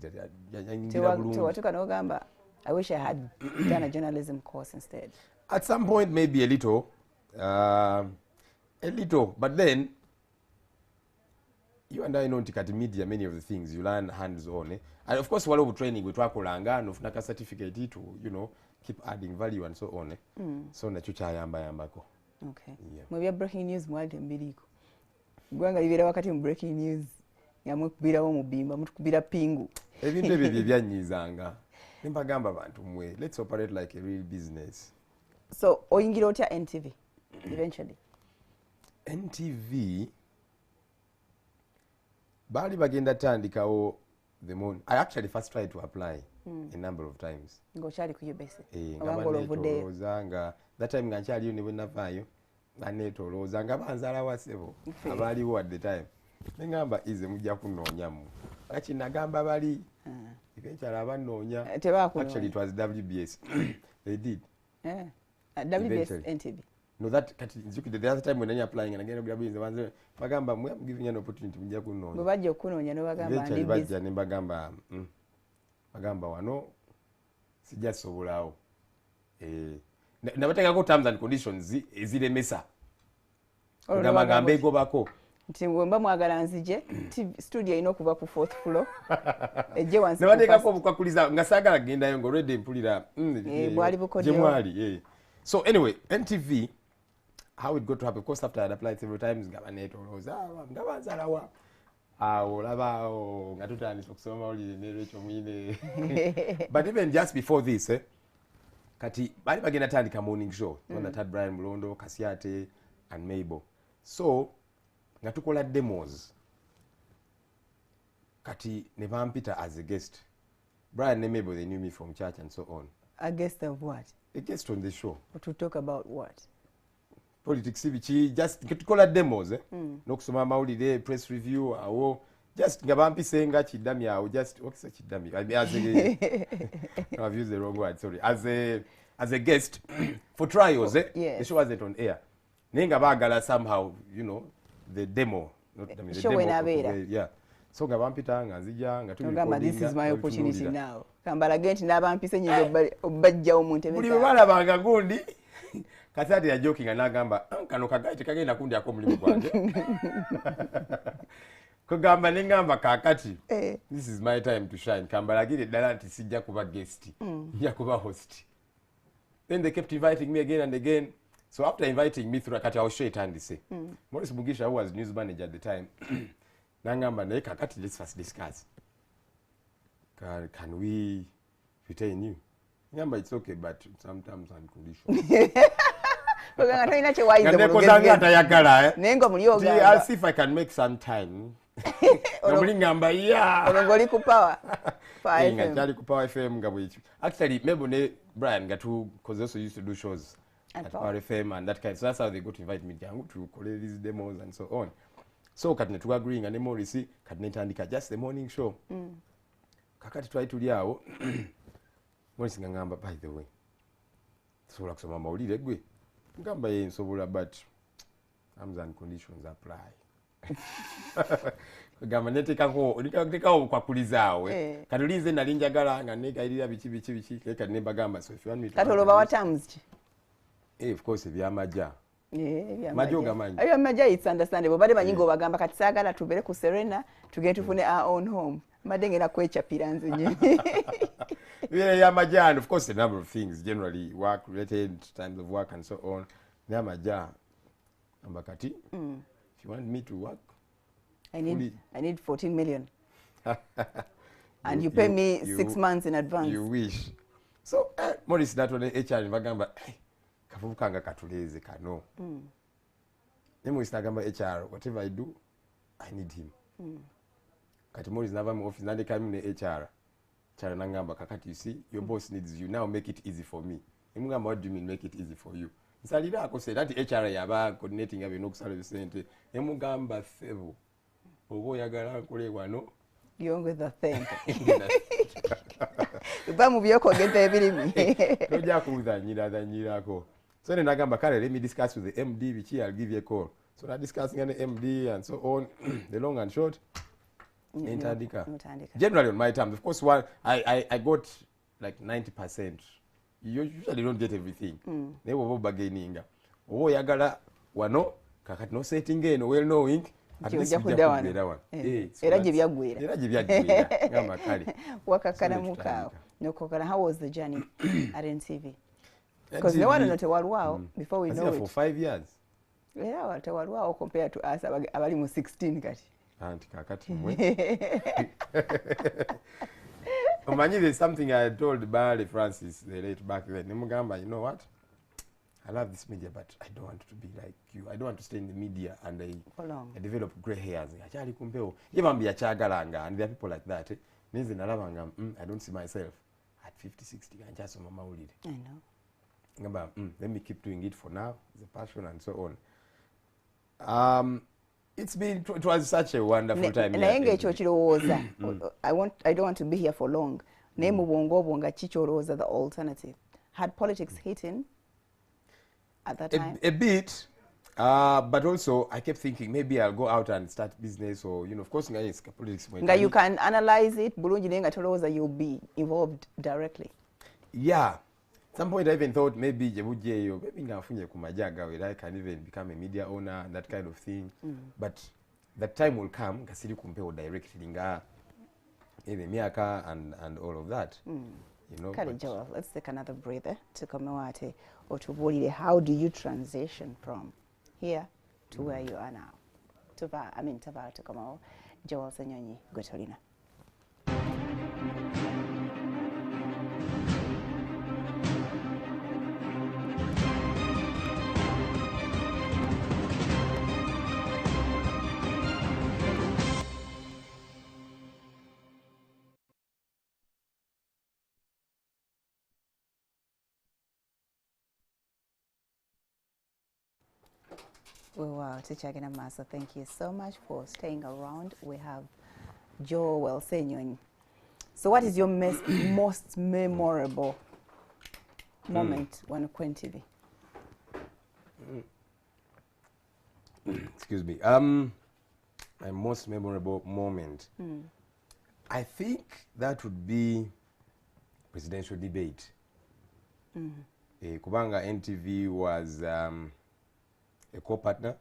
tewatuka n'ogamba I wish I had done a journalism course instead at some point maybe a little but then you and I know kati media many of the things you learn hands on and of course waliwo training wetwakolanga nofuna ka certificate to you know keep adding value and so on so nakyo kyayambako okay mwebya breaking news mwali mbiriko gwanga libera wakati mu breaking news yamwe kubirawo mubimba mutukubira pingu ebintu ebyo byanyizanga nimbagamba abantu mwe let's operate like a real business so oyingira otya NTV eventually NTV bali bagenda tandikawo the moon I actually first tried to apply a number of times. Ng'okyali ku UBC. Nga nga that time nga nkyaliyo ne bwe navaayo nga neetolooza nga banzaala wa ssebo abaaliwo at the time. Ne ngamba ize mujja kunoonyamu. Kaki nagamba bali eventually abannoonya. Actually it was WBS. They did. WBS NTV. No, that the other time when I'm applying and again I'm bagamba I'm giving you an opportunity mujja kunonya. Bwe bajja okunonya ne bagamba ndi bajja ne bagamba bagamba wano sijja sobolaawo. Nabateekako terms and conditions eziremesa. Ogamba nga mbegobako. Nti bwemba mwagala nzije studio ino kuba ku 4th floor. Ejje wansi. Nabateekako obukwakuliza nga saagala gendayo nga already mpulira bwali bukodyo. Jemwali. So anyway, NTV, how it got to happen, of course after I had applied several times, but even just before this, kati bali bagenda tandika morning show, one that had Brian Mulondo, Kasiate and Mabel. So nga tukola demos. Kati ne bampita as a guest. Brian and Mabel, they knew me from church and so on. A guest of what? A guest on the show. To talk about what? Politics, just tukola demos, n'okusoma amawulire, press review, awo just nga bampise nga kidami awo, just okisa kidami. I've used the wrong word, sorry. As a guest for trials, yes. The show wasn't on air. Nenga bagala somehow, you know, the demo, not the show demo. Yeah. So nga bampita nga nzija nga recording. This is my opportunity now. Kambala genti nabampise nyingo bajja omuntu ebeza. Buli bala banga gundi. Kasati ya joking anagamba kano kagaye tekagenda kundi ako mulimu gwange. Kugamba ningamba kakati. This is my time to shine. Kambala gire dala nti sijja kuba guest. Njja kuba host. Then they kept inviting me again and again. So after inviting me through Kati, I was straight and say, Maurice Mugisha, who was news manager at the time, nangamba naye kakati, let's first discuss. Can we retain you? Ngamba, it's okay, but sometimes on conditions. I'll see if I can make some time. Actually, maybe Brian Gatu, because also used to do shows at Power FM and that kind. So that's how they got to invite me to collect these demos and so on. So Katne to agreeing and Morrissey, Katne Tandika, just the morning show. Kakati try to liao. Morrissey ngamba, by the way. So like some mawulire gwe. Ngamba ye nsobola, but terms and conditions apply. Gamba neteka kwa kulizaawe. Katulize nalinjagala nga negairira bichi leka ne bagamba, so if you want me to Katoloba wa terms. Of course ebyamaja. Majoga manyi. Ayo maja it's understandable. Bade banyingo bagamba kati sagala tubere ku Serena tugende tufune our own home. Madenge na kwechapira nze nye. Yeah, maja, and of course a number of things, generally work related, times of work and so on. Maja ambakati. If you want me to work, I need 14 million. And you pay me 6 months in advance. You wish. So Maurice that one HR bagamba kavukanga katuleze kano. Maurice nagamba HR, whatever I do, I need him. Kati Maurice nava mu office nande kami ne HR. HR nangamba kakati, you see, your boss needs you, now make it easy for me. Imugamba, what do you mean make it easy for you? Nsalira akose that HR yaba coordinating abe nokusala bisente. Emugamba sebo. Obo yagala nkole wano. Yonge the thing. Bamu byoko gete ebirimi. Toja kuzanyirako. So then nagamba kale, let me discuss with the MD which I'll give you a call. So na discussing an MD and so on. The long and short. Intandika. Generally on my terms, of course, I got like 90%. You usually don't get everything. Never go bargaining. Oh, yagala wano kakati no setting eno well knowing. At least you one. Era jibyagwira. Era jibyagwira. Ngamba kali. Wakakana mukao. Nokokana, how was the journey at NTV? Because no one not wow before we know it. For 5 years. Yeah, what wow compared to us abali mu 16 kati. Anti kakati mwe. Omanyi, there's something I told Barley Francis the late back then. Nimugamba, you know what? I love this media, but I don't want to be like you. I don't want to stay in the media and I develop grey hairs. Achali kumpeo. Yebambi achagalanga, and there are people like that. Means in Alabanga, I don't see myself. 50-60 kankyasoma mawulire. I know. Ngamba, let me keep doing it for now, the passion and so on. It was such a wonderful time. Naye ng'ekyo kirowooza, I don't want to be here for long. Naye mu bwongo obwo nga kikyolowooza the alternative. Had politics hit in at that time? A bit. But also, I kept thinking maybe I'll go out and start business, or of course, politics. You can analyze it. Bulungi nenga toloza, you'll be involved directly. Yeah, at some point I even thought maybe ngafunye kumajaga where I can even become a media owner, that kind of thing. But that time will come. Kasiri kumpeo directly nga miaka and all of that. Kale Joel, let's take another breather. Tukomewate otubulire, how do you transition from here to where you are now? Tava tukomawo. Joel Ssenyonyi Gwetolina. Wow, Tichagina Masa, thank you so much for staying around. We have Joel Ssenyonyi. So what is your most memorable moment on Queen TV? Excuse me. My most memorable moment. I think that would be presidential debate. Kubanga NTV was a co-partner,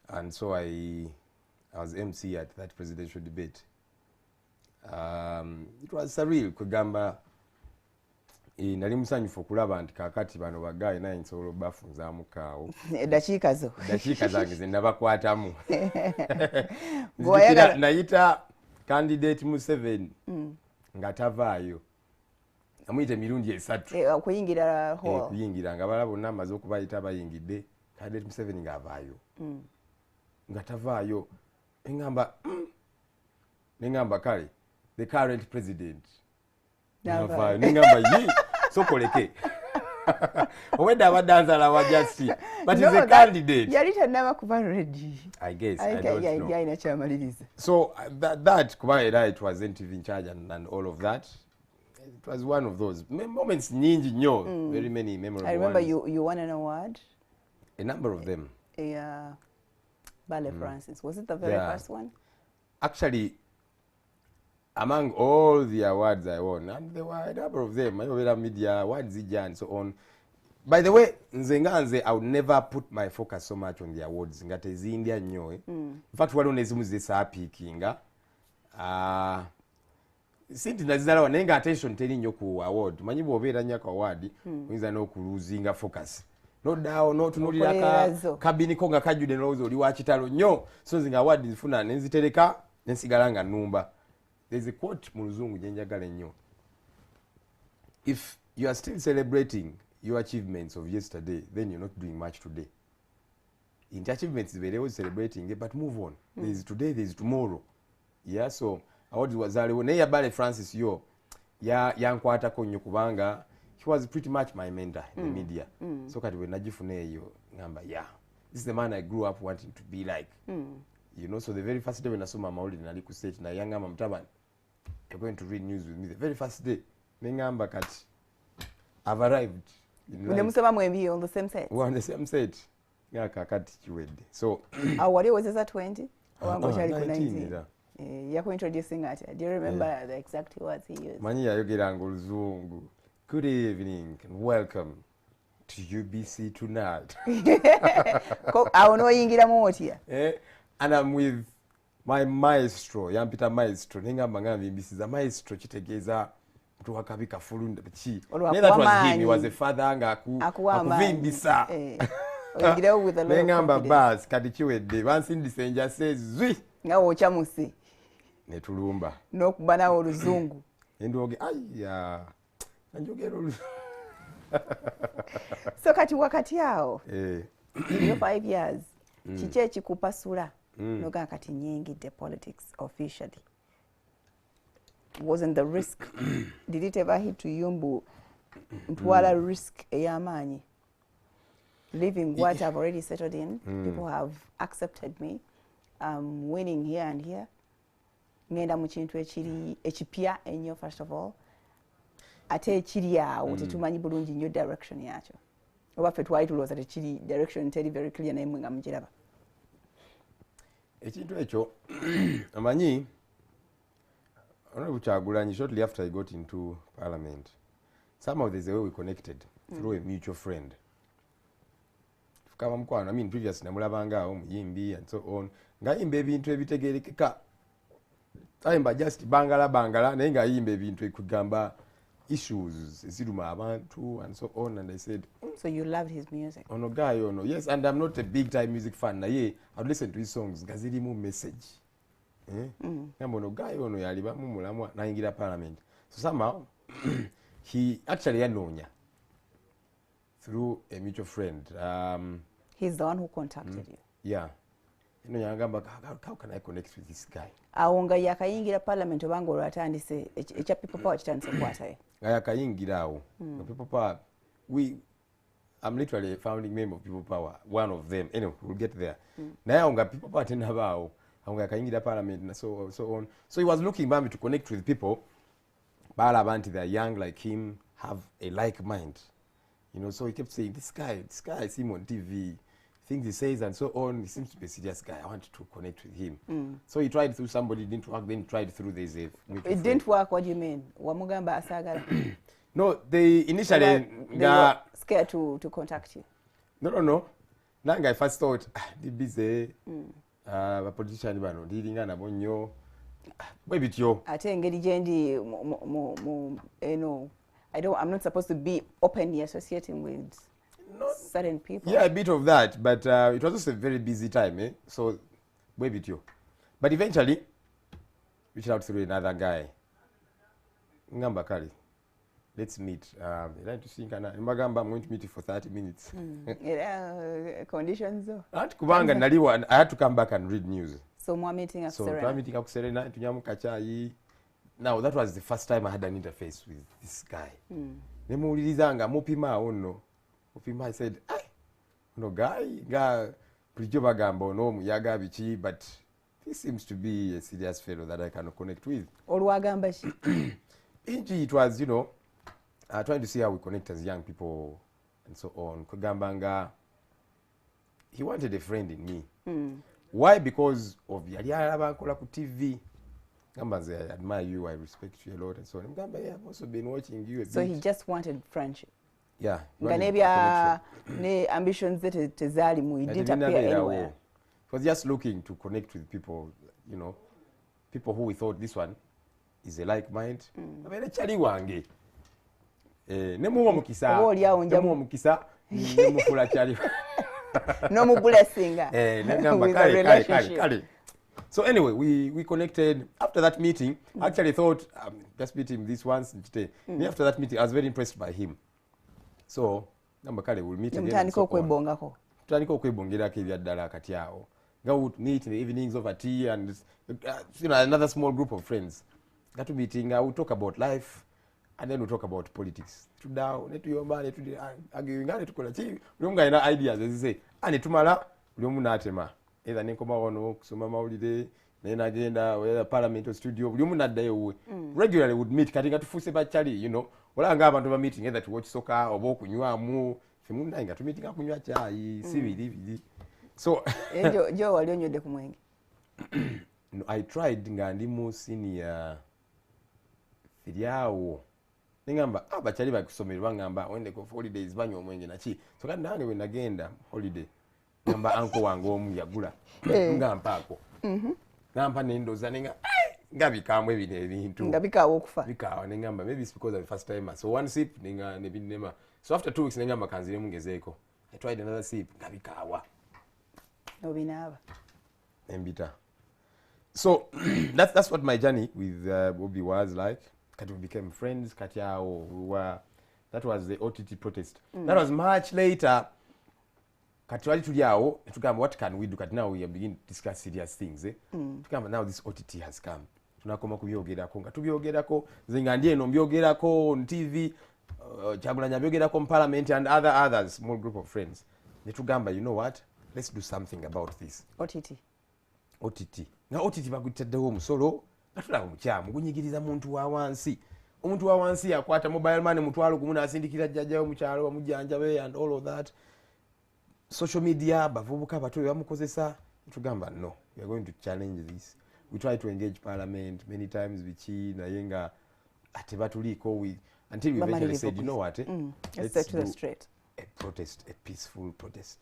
and so I was MC at that presidential debate. It was surreal kugamba nali musanyufu okulaba nti kakati bano bagaye naye nsobola bafunzaamu kaawo dakiika zange ze nabakwatamu nayita candidate Museveni nga tavaayo, amuyita emirundi esatu kuyingira nga bala bonna amaze okubayita bayingidde, candidate Museveni ng'avaayo nga tavaayo. Nengamba kale the current president ng'avaayo, nengamba yi sokoleke owedde abadde anzala wa justice but he's a candidate. Yali tannaba kuba ready. I guess I don't know. Yalina kyamaliriza. So that kuba era it was NTV in charge and all of that. It was one of those moments nyingi nnyo, very many memorable. I remember ones. You won an award. A number of them. Yeah, Ballet Francis. Was it the very first one? Actually, among all the awards I won, and there were a number of them, media awards and so on. By the way, nze I would never put my focus so much on the awards. Ngate zindia nnyo. In fact, waliwo nezimu zeesaapiikinga. Sinti nazizalawo naye nga attention teri nnyo ku award. Manyi bw'obeera nnyo ku award, oyinza n'okuluzinga focus. Noddawo n'otunuulira kabiniko nga kajjudde n'olowooza oli wa kitalo nnyo. So nze nga award nzifuna ne nzitereka ne nsigala nga nnumba. There's a quote mu Luzungu gye njagala ennyo. If you are still celebrating your achievements of yesterday, then you're not doing much today. In achievements zibeerewo celebrating, but move on. There is today, there is tomorrow. Yeah, so award wazaliwo naye Ballet Francis yo yankwatako nnyo kubanga he was pretty much my mentor in the media. So kati bwe nagifuna eyo ngamba this is the man I grew up wanting to be like. So the very first day when nasoma amawulire nali ku stage na yangamba Mutabani, you're going to read news with me. The very first day nengamba kati I've arrived. Musoma mwembi on the same set? We're on the same set. Kakati kiwedde. So what was that 20? Or 19? You're introducing at. Do you remember the exact words he used? Manyi yayogeranga Oluzungu. Good evening and welcome to UBC tonight. Awo n'oyingiramu otya? And I'm with my maestro, Yampita Maestro. Nengamba ngambimbisiza maestro kitegeeza mtu wakabi kafulunda ki. That was him. He was a father nga akuvimbisa. Oyingirewo with a lot of nengamba bas kati kiwedde bansindise njase zwi. Nga wokyamuse. Netulumba. N'okuba nawo Oluzungu. Endoge ayya. Anjogera Oluzungu. So kati wakati awo. In your 5 years. Kiki ekikupasula noga kati nyingidde politics officially? wasn't the risk. Did it ever hit to Yumbu? Ntwala risk eyamani. Living what I've already settled in. People have accepted me. Winning here and here. Ngenda mu kintu ekipya ennyo first of all. Ate ekiri awo tetumanyi bulungi nnyo direction yakyo. Oba ffe twali tulowooza tekiri direction teri very clear naye mwe nga mugiraba. Ekintu ekyo amanyi Honorable Kyagulanyi, shortly after I got into Parliament, somehow there's a way we connected through a mutual friend. Tukaba mukwano, I mean previously namulabanga awo muyimbi and so on. Ngayimba ebintu ebitegerekeka. Ayimba just bangala naye ngayimba ebintu ekugamba issues eziruma abantu and so on, and I said, so you loved his music? Ono guy ono, yes, and I'm not a big time music fan naye I'd listen to his songs nga zirimu message. Ngamba ono guy ono yalibamu mulamwa nayingira Parliament. So somehow he actually yanoonya through a mutual friend. He's the one who contacted you? Yeah. You know, how can I connect with this guy? Awo nga yakayingira Parliament obanga olwatandise ekya People Power kitandise kwataye. Nga yakayingira awo. People Power, I'm literally a founding member of People Power, one of them. Anyway, we'll get there. Naye awo nga People Power tenabaawo. Awo nga yakayingira Parliament and so on. So he was looking bambi to connect with people. Balaba nti they're young like him, have a like mind. You know, so he kept saying, this guy, I see him on TV. Things he says and so on, he seems to be a serious guy. I want to connect with him. So he tried through somebody, it didn't work, then he tried through this. It didn't work, what do you mean? Wamugamba asagala? No, they initially... They were scared to contact you? No. Nanga I first thought, di busy, a politician bano, diringa na bonyo, maybe yo. Ate engeri jendi, I'm not supposed to be openly associating with certain people. Yeah, a bit of that, but it was also a very busy time, so wait with you. But eventually, reached out through another guy. Ngamba Kali, let's meet. I'd like to think, Magamba, I'm going to meet you for 30 minutes. Conditions though? I had to come back and read news. So more meeting at Serena? So meeting at Serena, now that was the first time I had an interface with this guy. Nemuulizanga mupima ono. I said, no guy, Prijo Bagamba no muyaga bichi, but this seems to be a serious fellow that I can connect with. Olwagamba it was, trying to see how we connect as young people and so on. Kugambanga, he wanted a friend in me. Why? Because of Yaliara ku TV. Gambaze, I admire you, I respect you a lot and so on. Gamba, yeah, I've also been watching you a bit. So he just wanted friendship. Yeah. Ganebya ne ambitions that tezalimu, it didn't appear anywhere. He was just looking to connect with people, people who we thought this one is a like mind. Abere chali wange. Nemuwa mukisa, nemufula chali. No mu blessing. Kale. So anyway, we connected. After that meeting, I actually thought, just meet him this once today. After that meeting, I was very impressed by him. So, Nambakale will meet again. Mtaniko kwebongako. Mtaniko kwebongerako ebyaddala kati awo. Go would meet in the evenings over tea and another small group of friends. That meeting, I would talk about life and then we'll talk about politics. Tudao, netuyomba, agiyingane tukola chi. Uliomunga ina ideas, as you say. Tumala, uliomuna atema. Either nekoma wano, kusoma maulide, nena agenda, whether parliament or studio, uliomuna daye uwe. Regularly would meet, katinga tufuse bachali, Wala nga abantu ba meeting either to watch soccer or kunywamu femunda inga to meeting akunywa chai sibili. So jo walionyode ku mwenge. No, I tried nga ndi mu senior filiawo. Ngamba abachali bakusomerwa ngamba wende ko holidays banywa mwenge nachi. So kandi nange we nagenda holiday. Ngamba uncle wange omu yagula. Ngamba ako. Ngamba nendoza nenga ngabikamwe ebintu ngabikawo okufa bikawa nengamba maybe it's because of the first time so one sip ninga nebinema so after 2 weeks nengamba kanzire mungezeko I tried another sip ngabikawa obinaba embita so that's what my journey with Bobby was like. Kati we became friends kati yao that was the OTT protest. That was much later. Kati wali tuliao tukamba what can we do kati now we are beginning to discuss serious things tukamba now this OTT has come tunakoma kubyogerako nga tubyogerako nze nga ndi eno mbyogerako on TV Kyagulanyi abyogerako mu parliament and others small group of friends ne tugamba you know what let's do something about this. OTT nga OTT bagutaddewo omusolo nga tulaba omukyamu gunyigiriza muntu wa wansi. Omuntu wa wansi yakwata mobile money mutwalo gumu n'asindikira jjajjawe mu kyalo bamujjanjabe and all of that. Social media bavubuka bato bamukozesa. Tugamba no, we are going to challenge this. We try to engage parliament many times bichi naye nga ate batuliko until we eventually said you know what let's do straight a protest, a peaceful protest.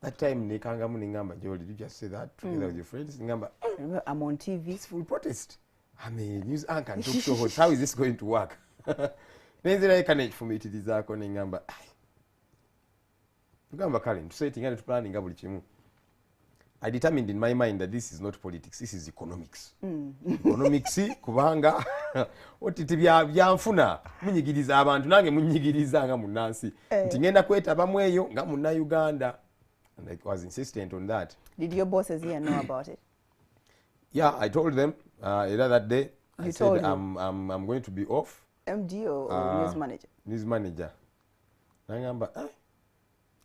That time nekangamu ningamba Joel, did you just say that together with your friends? Ningamba I'm on TV. Peaceful protest. I mean, news anchor and talk show host. How is this going to work? Nenzira ikanage for me to dizako ningamba. Ningamba Karen, to say it ingane to planning buli kimu. I determined in my mind that this is not politics, this is economics. Economics kubanga otiti byanfuna munyigiriza abantu nange munyigiriza nga munansi. Nti ngenda kwetaba mweyo nga munna Uganda. And I was insistent on that. Did your bosses here know about it? Yeah, I told them either that day. I said I'm going to be off. MD or news manager? News manager. Nangamba,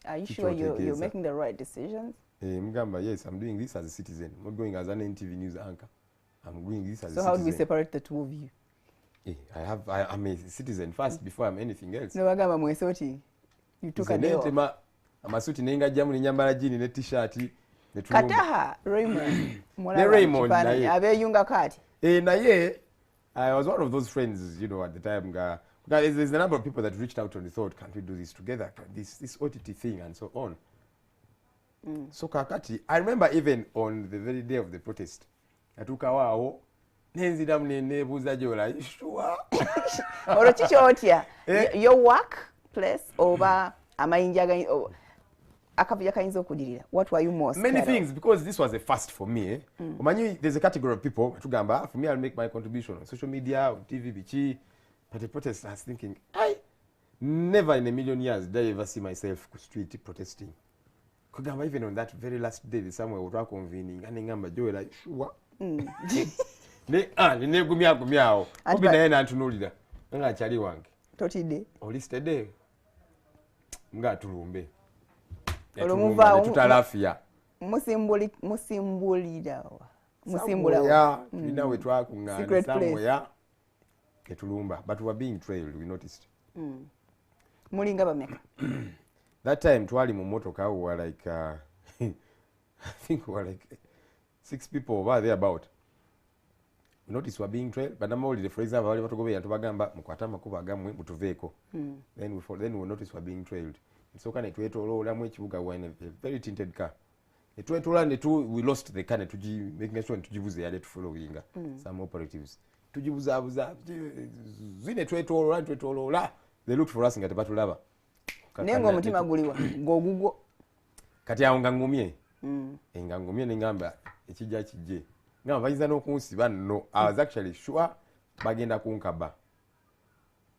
are you sure you're making the right decisions? Mgamba, yes, I'm doing this as a citizen. I'm not going as an NTV news anchor. I'm doing this as a citizen. So how do we separate the two of you? I'm a citizen first before I'm anything else. No, Wagamba Mwesoti. You took a day off. Amasuti nenga jamu ne nyambala jini ne t-shirt ne tulumba. Kataha Raymond. Ne Raymond naye. Abe yunga kati. Naye I was one of those friends, you know, at the time because there's a number of people that reached out and thought, can't we do this together? This OTT thing and so on. So kakati, I remember even on the very day of the protest, natuka wao nenzira nebuuza Jola, you sure? Orochicho otya. Your work place oba amayinja akavuja kayinza okudirira. What were you most many things because this was a first for me. There's a category of people tugamba for me I'll make my contribution on social media, on TV bichi, but the protest I was thinking I never in a million years did I ever see myself street protesting. Kugamba even on that very last day somewhere we were convening and ngamba Joel sure. Ne gumya obi naye nantunulira nga chali wange totide olistede nga tulumbe olumuva tutalafia musimbula tulina we twakungana somewhere etulumba but we were being trailed we noticed. Mulinga bameka that time twali mu motoka we were like I think we were like 6 people over there about. We noticed we were being trailed but namawulire for example bali batugobeya tubagamba mukwata amakuba agamwe mutuveeko. Then we noticed we were being trailed. So kane twetololamu ekibuga wine a very tinted car. We lost the car making sure tujibuze yale tufollowinga some operatives. Tujibuza zine twetolola they looked for us nga tebatulaba. Nengo omutima guliwa ng'ogugwo. Kati awo nga ngumye. Nga ngumye nengamba ekijja kijje. Ngamba bayinza n'okunsiba no. I was actually sure bagenda kunkaba.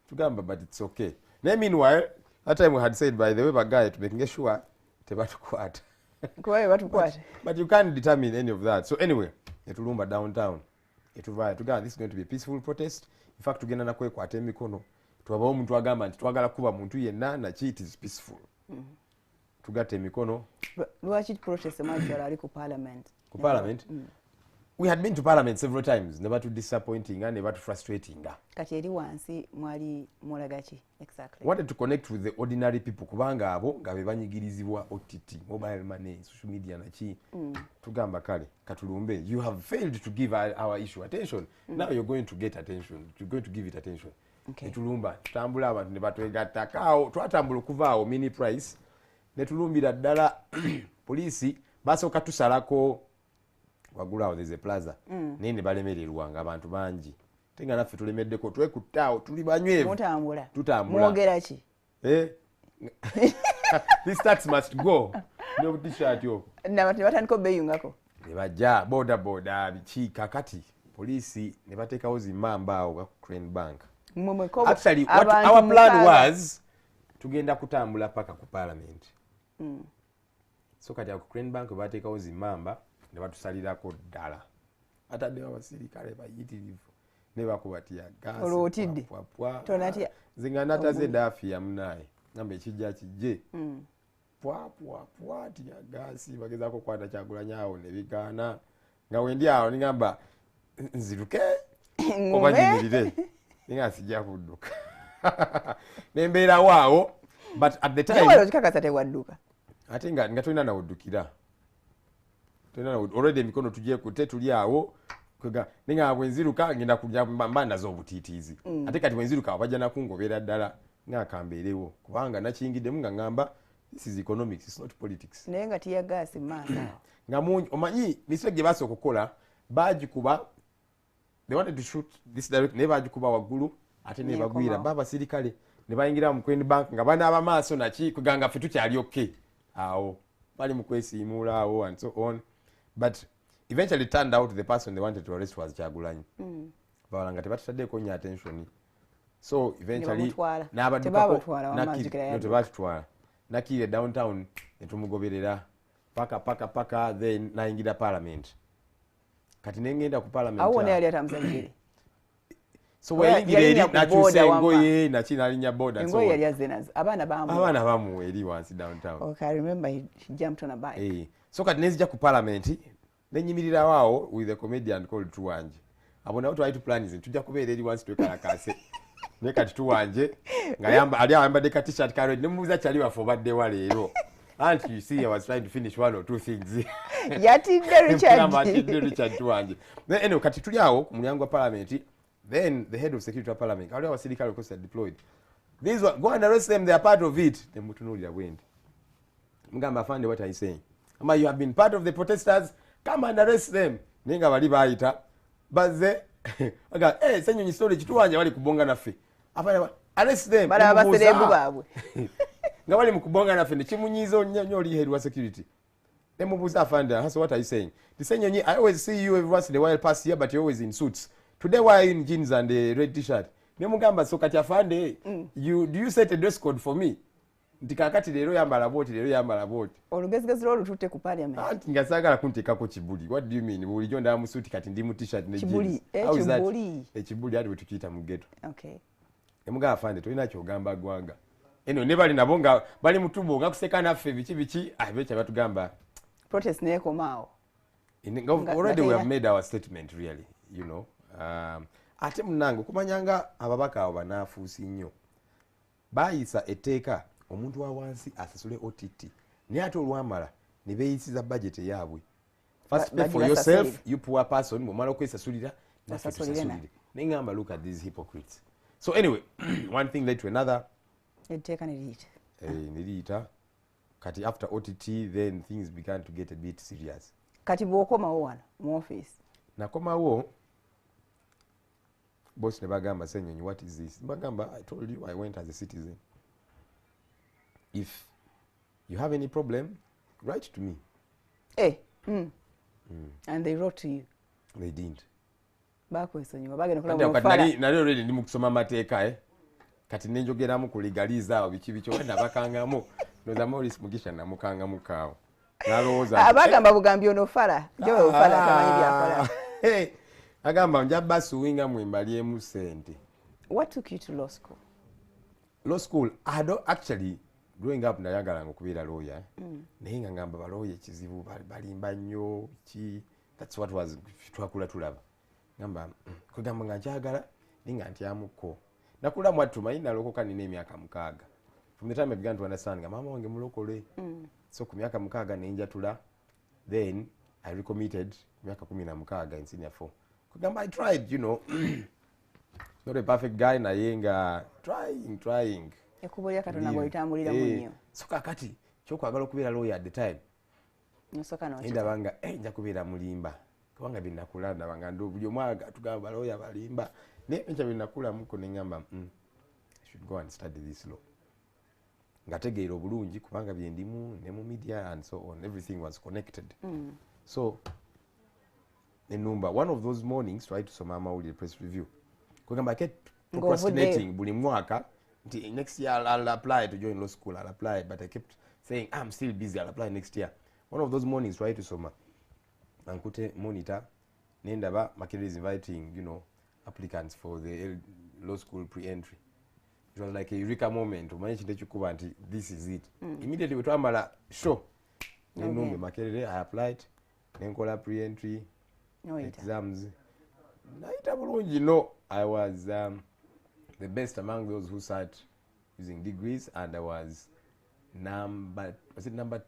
Tugamba but it's okay. Then meanwhile that time we had said by the way guy to making sure tebatukwata. But you can't determine any of that. So anyway, etulumba downtown. Etuvaya this is going to be a peaceful protest. In fact tugenda nakwekwata emikono. Tubabawo omuntu agamba nti twagala kuba muntu yenna na it is peaceful. Tugata emikono. Lwaki protest majora ali ku parliament? Ku parliament? We had been to parliament several times, never too disappointing and never too frustrating. Kati eri wansi mwali mulagachi exactly. Wanted to connect with the ordinary people kubanga abo nga bebanyigirizibwa OTT, mobile money, social media na chi. Tugamba kale katulumbe you have failed to give our issue attention. Now you're going to get attention. You're going to give it attention. Okay. Tulumba tutambula abantu ne batwegatta kao twatambula kuvaawo mini price ne tulumbira ddala police basooka tusalako wagulawo there's a plaza nene balemererwa nga abantu bangi tenga naffe tulemeddeko twekuttaawo tuli banywevu tutambula mwogera ki this tax must go no t-shirt yo nabati batandika beyungako ne bajja boda biki kakati polisi ne bateekawo zimmamba awo ga Crane Bank. Actually what our plan was tugenda kutambula paka ku parliament. So kati ku Crane Bank bateekawo zimmamba ne batusalirako ddala ataddewo abasirikale bayitirivu ne bakubatya gaasi olwotidde tonatya nze nataze daafiya munaye ngamba ekijja kijje pwa tya gaasi bagezaako okukwata Kyagulanyi awo ne bigaana nga wendi awo ningamba nziruke oba nyimirire ninga sijja kudduka nembeerawo awo but at the time kikakasa tewadduka ate nga tolina nawuddukira already emikono tugyekute tuli awo ninga bwenziruka ngenda kulya mbanda z'obutiitiizi ate kati bwenziruka abajja nakungobeera ddala nga kambeerewo kubanga nakiyingiddemu nga ngamba this is economics, it's not politics. Naye nga tiya gaasi maaso nga mungi omanyi mistake gye baasooka okukola bagikuba they wanted to shoot this direct naye bagikuba waggulu ate ne bagwira babasirikale ne bayingira mu Queen Bank nga banaaba maaso naki kuganga ffe tukyali okay awo bali mu kwesiimuula awo and so on but eventually turned out the person they wanted to arrest was Kyagulanyi bawala nga tebatutaddeeko nnyo attention so eventually n'abaddukako nakire downtown netumugoberera paka then nayingira parliament kati nengenda ku parliament awo ne yali atamuzanyire so wayingira eri nakyusa engoye nakinalinya boda so engoye yali azenazo abaana bamu eri wansi downtown okay I remember he jumped on a bike so kati nezija ku parliament nenyimirira waawo with a comedian called Tuwanje abo nawo twali tuplanize tujja kubeera eri wansi twekalakase ne kati Tuwanje nga ali ayambadde ka t-shirt ka red nemubuuza kyali waffe obaddewa leero auntie you see I was trying to finish one or two things yatidde Richard Tuwanje then anyway kati tuli awo ku mulyango wa parliament then the head of security of parliament ali abasirikale of course are deployed these one go and arrest them they are part of it nemutunuulira bwendi mugamba afande what are you saying ama you have been part of the protesters come and arrest them ninga bali bayita bazze aga Ssenyonyi story Kituwanje bali kubonga naffe afande arrest them bala abaserebu baabwe nga bali mu kubonga naffe ne kimunyizo nnyo oli head wa security nemubuuza afande so what are you saying the Ssenyonyi I always see you every once in a while pass here but you're always in suits today why are you in jeans and a red t-shirt nemugamba so kati afande do you set a dress code for me ntikakati leero yambala boti olugezigezi lwo lututte ku parliament anti nga saagala kunteekako kibuli what do you mean bulijjo ndaba mu suuti kati ndi mu t-shirt ne jeans ekibuli ati bwe tukiyita mu ghetto okay nemugamba afande tolina kyogamba ggwanga eno ne bali nabo nga bali mu tubo nga kuseka naffe biki bekya batugamba protest neekomaawo already we have made our statement really you know ate munange okumanyanga ababaka abo banaafuusi nnyo baayisa etteeka omuntu wa wansi asasule OTT naye ate olwamala ne beeyisiza budget yaabwe first pay for yourself you poor person bwomala okwesasulira naffe tusasulire neŋŋamba look at these hypocrites so anyway one thing led to another etteeka neliyita kati after OTT then things began to get a bit serious kati bw'okomawo wano mu office nakomawo boss ne bagamba Ssenyonyi what is this bagamba I told you I went as a citizen if you have any problem write to me and they wrote to you they didn't bakwesonyiwa bagenda kulaba nali already ndi mu kusoma amateeka kati nenjogeramu kuligaliza awo biki wenda bakangamu noza Morris Mugisha namukangamu kaawo nalowooza abagamba bugambi ono fala jowe ofala tamanyi byakola agamba nja basuwinga mwembalyemu sente. What took you to law school? Law school, I don't actually growing up nayagalanga okubeera lawyer. Naye nga ngamba balawyer ekizibu balimba nnyo ki, that's what was twakula tulaba. Ngamba kugamba nga njagala ninga ntyamuko. Nakula mwattu manyi nalokoka nina emyaka 6. From the time I began to understand nga mama wange mulokole. So ku myaka 6 nenjatula, then I recommitted myaka 16 in senior 4. Kugamba I tried, you know. Not a perfect guy naye nga trying. Ekubolya Katonda ng'olitambulira munyo. So kakati kyokwagala okubeera lawyer at the time. Nosoka no. Ndabanga nja kubeera mulimba. Kubanga binakula ndabanga ndo buli omwaga tugamba lawyer balimba. Ne nja binakula muko nengamba I should go and study this law. Ngategeera obulungi kubanga byendimu ne mu media and so on, everything was connected. So nenumba one of those mornings try to soma amawulire press review. Kugamba I kept procrastinating buli mwaka. Next year I'll apply to join law school, I'll apply, but I kept saying I'm still busy, I'll apply next year. One of those mornings try to soma. Nankute monitor nendaba Makerere is inviting, you know, applicants for the law school pre-entry. It was like a eureka moment. This is it. Immediately we told Mala, sure. Makerere, I applied. Nenkola pre-entry exams. You know, I was the best among those who sat using degrees, and I was number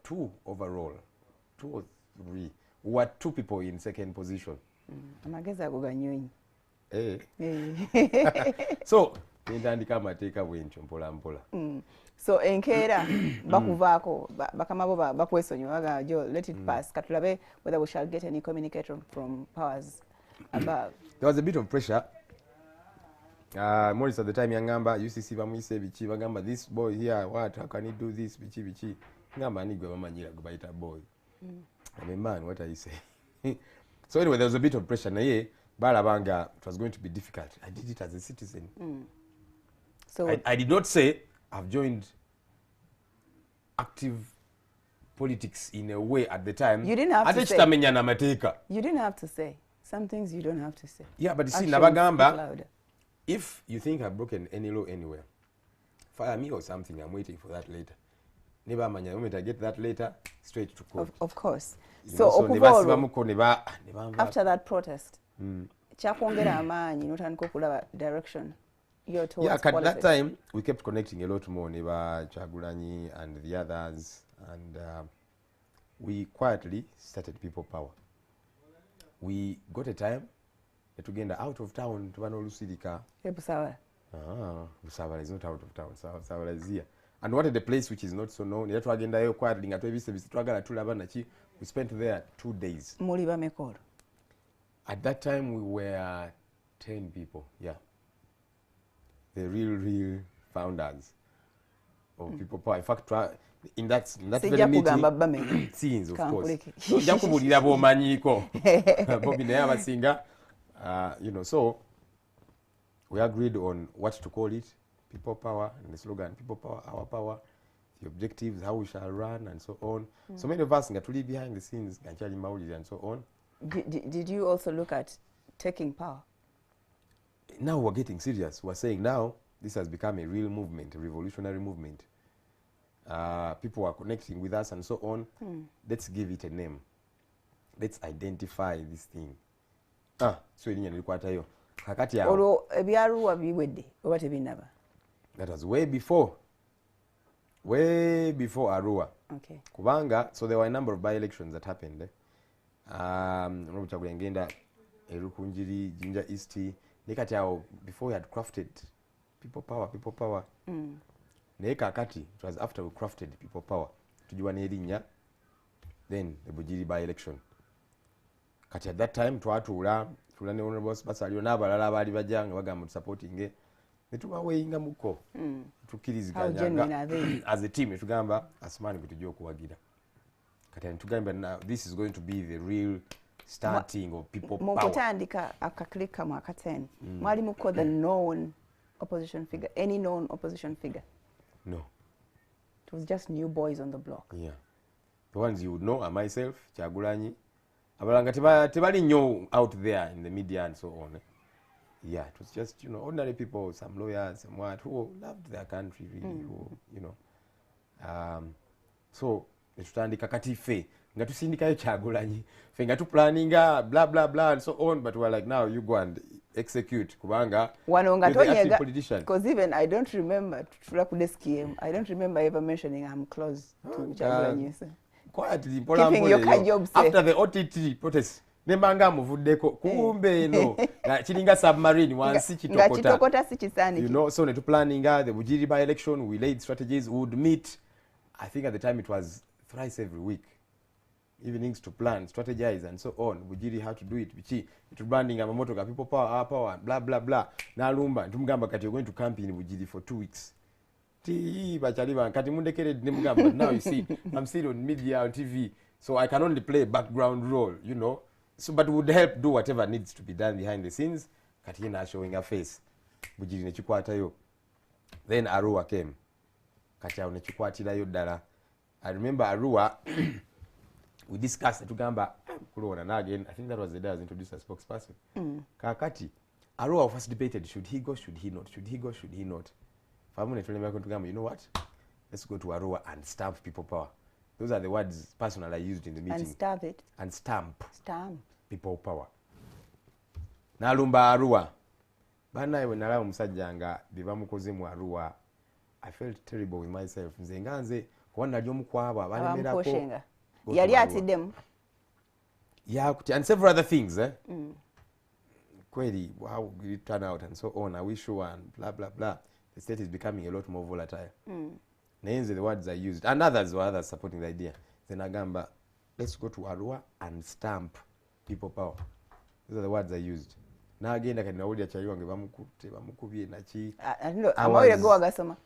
2 overall, 2 or 3. We were 2 people in second position. So nindandika mateeka bwentyo mpola mpola. So enkeera bakuvaako bakama bo bakwesonyiwa baga jo let it pass katulabe whether we shall get any communication from powers above. There was a bit of pressure. Morris at the time yangamba UCC bamuyise bichi bagamba this boy here what how can he do this bichi ngamba ni gwe bamanyira gwe bayita boy. I mean, man, what are you saying? So anyway, there was a bit of pressure naye balabanga it was going to be difficult. I did it as a citizen. So I did not say I've joined active politics in a way at the time. You didn't have to say. You didn't have to say. Some things you don't have to say. Yeah, but you see, Nabagamba, if you think I've broken any law anywhere, fire me or something, I'm waiting for that later. Never mind, the moment I get that later, straight to court. Of course. So after that protest, chakwongera amaanyi notandika okulaba direction. Yeah, at that time we kept connecting a lot more, Neba Chagulanyi and the others, and we quietly started People Power. We got a time to get out of town to Busawala. Busawala is not out of town. Busawala is here. And what is the place which is not so known? We spent there 2 days. At that time we were 10 people, yeah. The real founders of People Power. In fact, in that very meeting, scenes, of course. You know, so we agreed on what to call it, People Power, and the slogan, People Power, Our Power, the objectives, how we shall run, and so on. So many of us got to leave behind the scenes, and so on. Did you also look at taking power? Now we're getting serious. We're saying now this has become a real movement, a revolutionary movement. People are connecting with us and so on. Let's give it a name. Let's identify this thing. So that was way before Arua. Okay. Kubanga, so there were a number of by-elections that happened. Erukunjiri, Jinja East. Before we had crafted People Power. It was after we crafted People Power. Then the Bujiri by-election. At that time, Tuatula, Tulane Honorable Basalio, Nabalala, Bajang, Wagam supporting it. The two are weighing a muko to kill as a team. If you gamba, as man with Joko Wagida. Katan to gamba now, this is going to be the real starting of People Power. Mokotandika akaklika mwakateni. Mwali muko the known opposition figure, any known opposition figure? No. It was just new boys on the block. Yeah. The ones you would know are myself, Chagulanyi. Abalanga tebali nyo out there in the media and so on. Yeah, it was just, you know, ordinary people, some lawyers, some what, who loved their country really, who, you know. So, tutandika kati fe nga tusindikayo Chagulanyi fe nga tuplaninga blah blah blah and so on, but we're like, now you go and execute kubanga because even I don't remember I don't remember ever mentioning I'm close to Chagulanyi. Quietly, after the OTT protest, nembanga muvuddeko kumbe no chilinga submarine wansi chitokota. You know, so netu planning the Bujiri by-election, we laid strategies. We would meet, I think at the time it was thrice every week, evenings to plan, strategize and so on. Bujiri how to do it, bichi to branding amamoto ka People Power, Our Power, blah blah blah. Na lumba tumgamba kati you're going to camp in Bujiri for 2 weeks. But now you see, I'm still on media, on TV, so I can only play a background role, you know. So, but would help do whatever needs to be done behind the scenes. Katina showing her face. Then Arua came. I remember Arua, we discussed Tugamba, kulona na again I think that was the day I was introduced as spokesperson. Kakati Arua first debated should he go, should he not, should he go, should he not. Famune told me to you know what, let's go to Arua and stamp people power. Those are the words personally I used in the meeting. And stamp it. And stamp people power. Nalumba Arua bana iwe nalawo musajja nga bibamukoze mu Arua. I felt terrible with myself. Nze nganze kuwana ali omukwaba balemerako yali atiddemu. Yeah, and several other things kweli how it turn out and so on. I wish you and blah blah blah. The state is becoming a lot more volatile. Names the words I used and others were others supporting the idea. Then Agamba, let's go to Arua and stamp people power. Those are the words I used. Now again I can audio chayo nge bamukubye nachi. Amawulire go agasoma.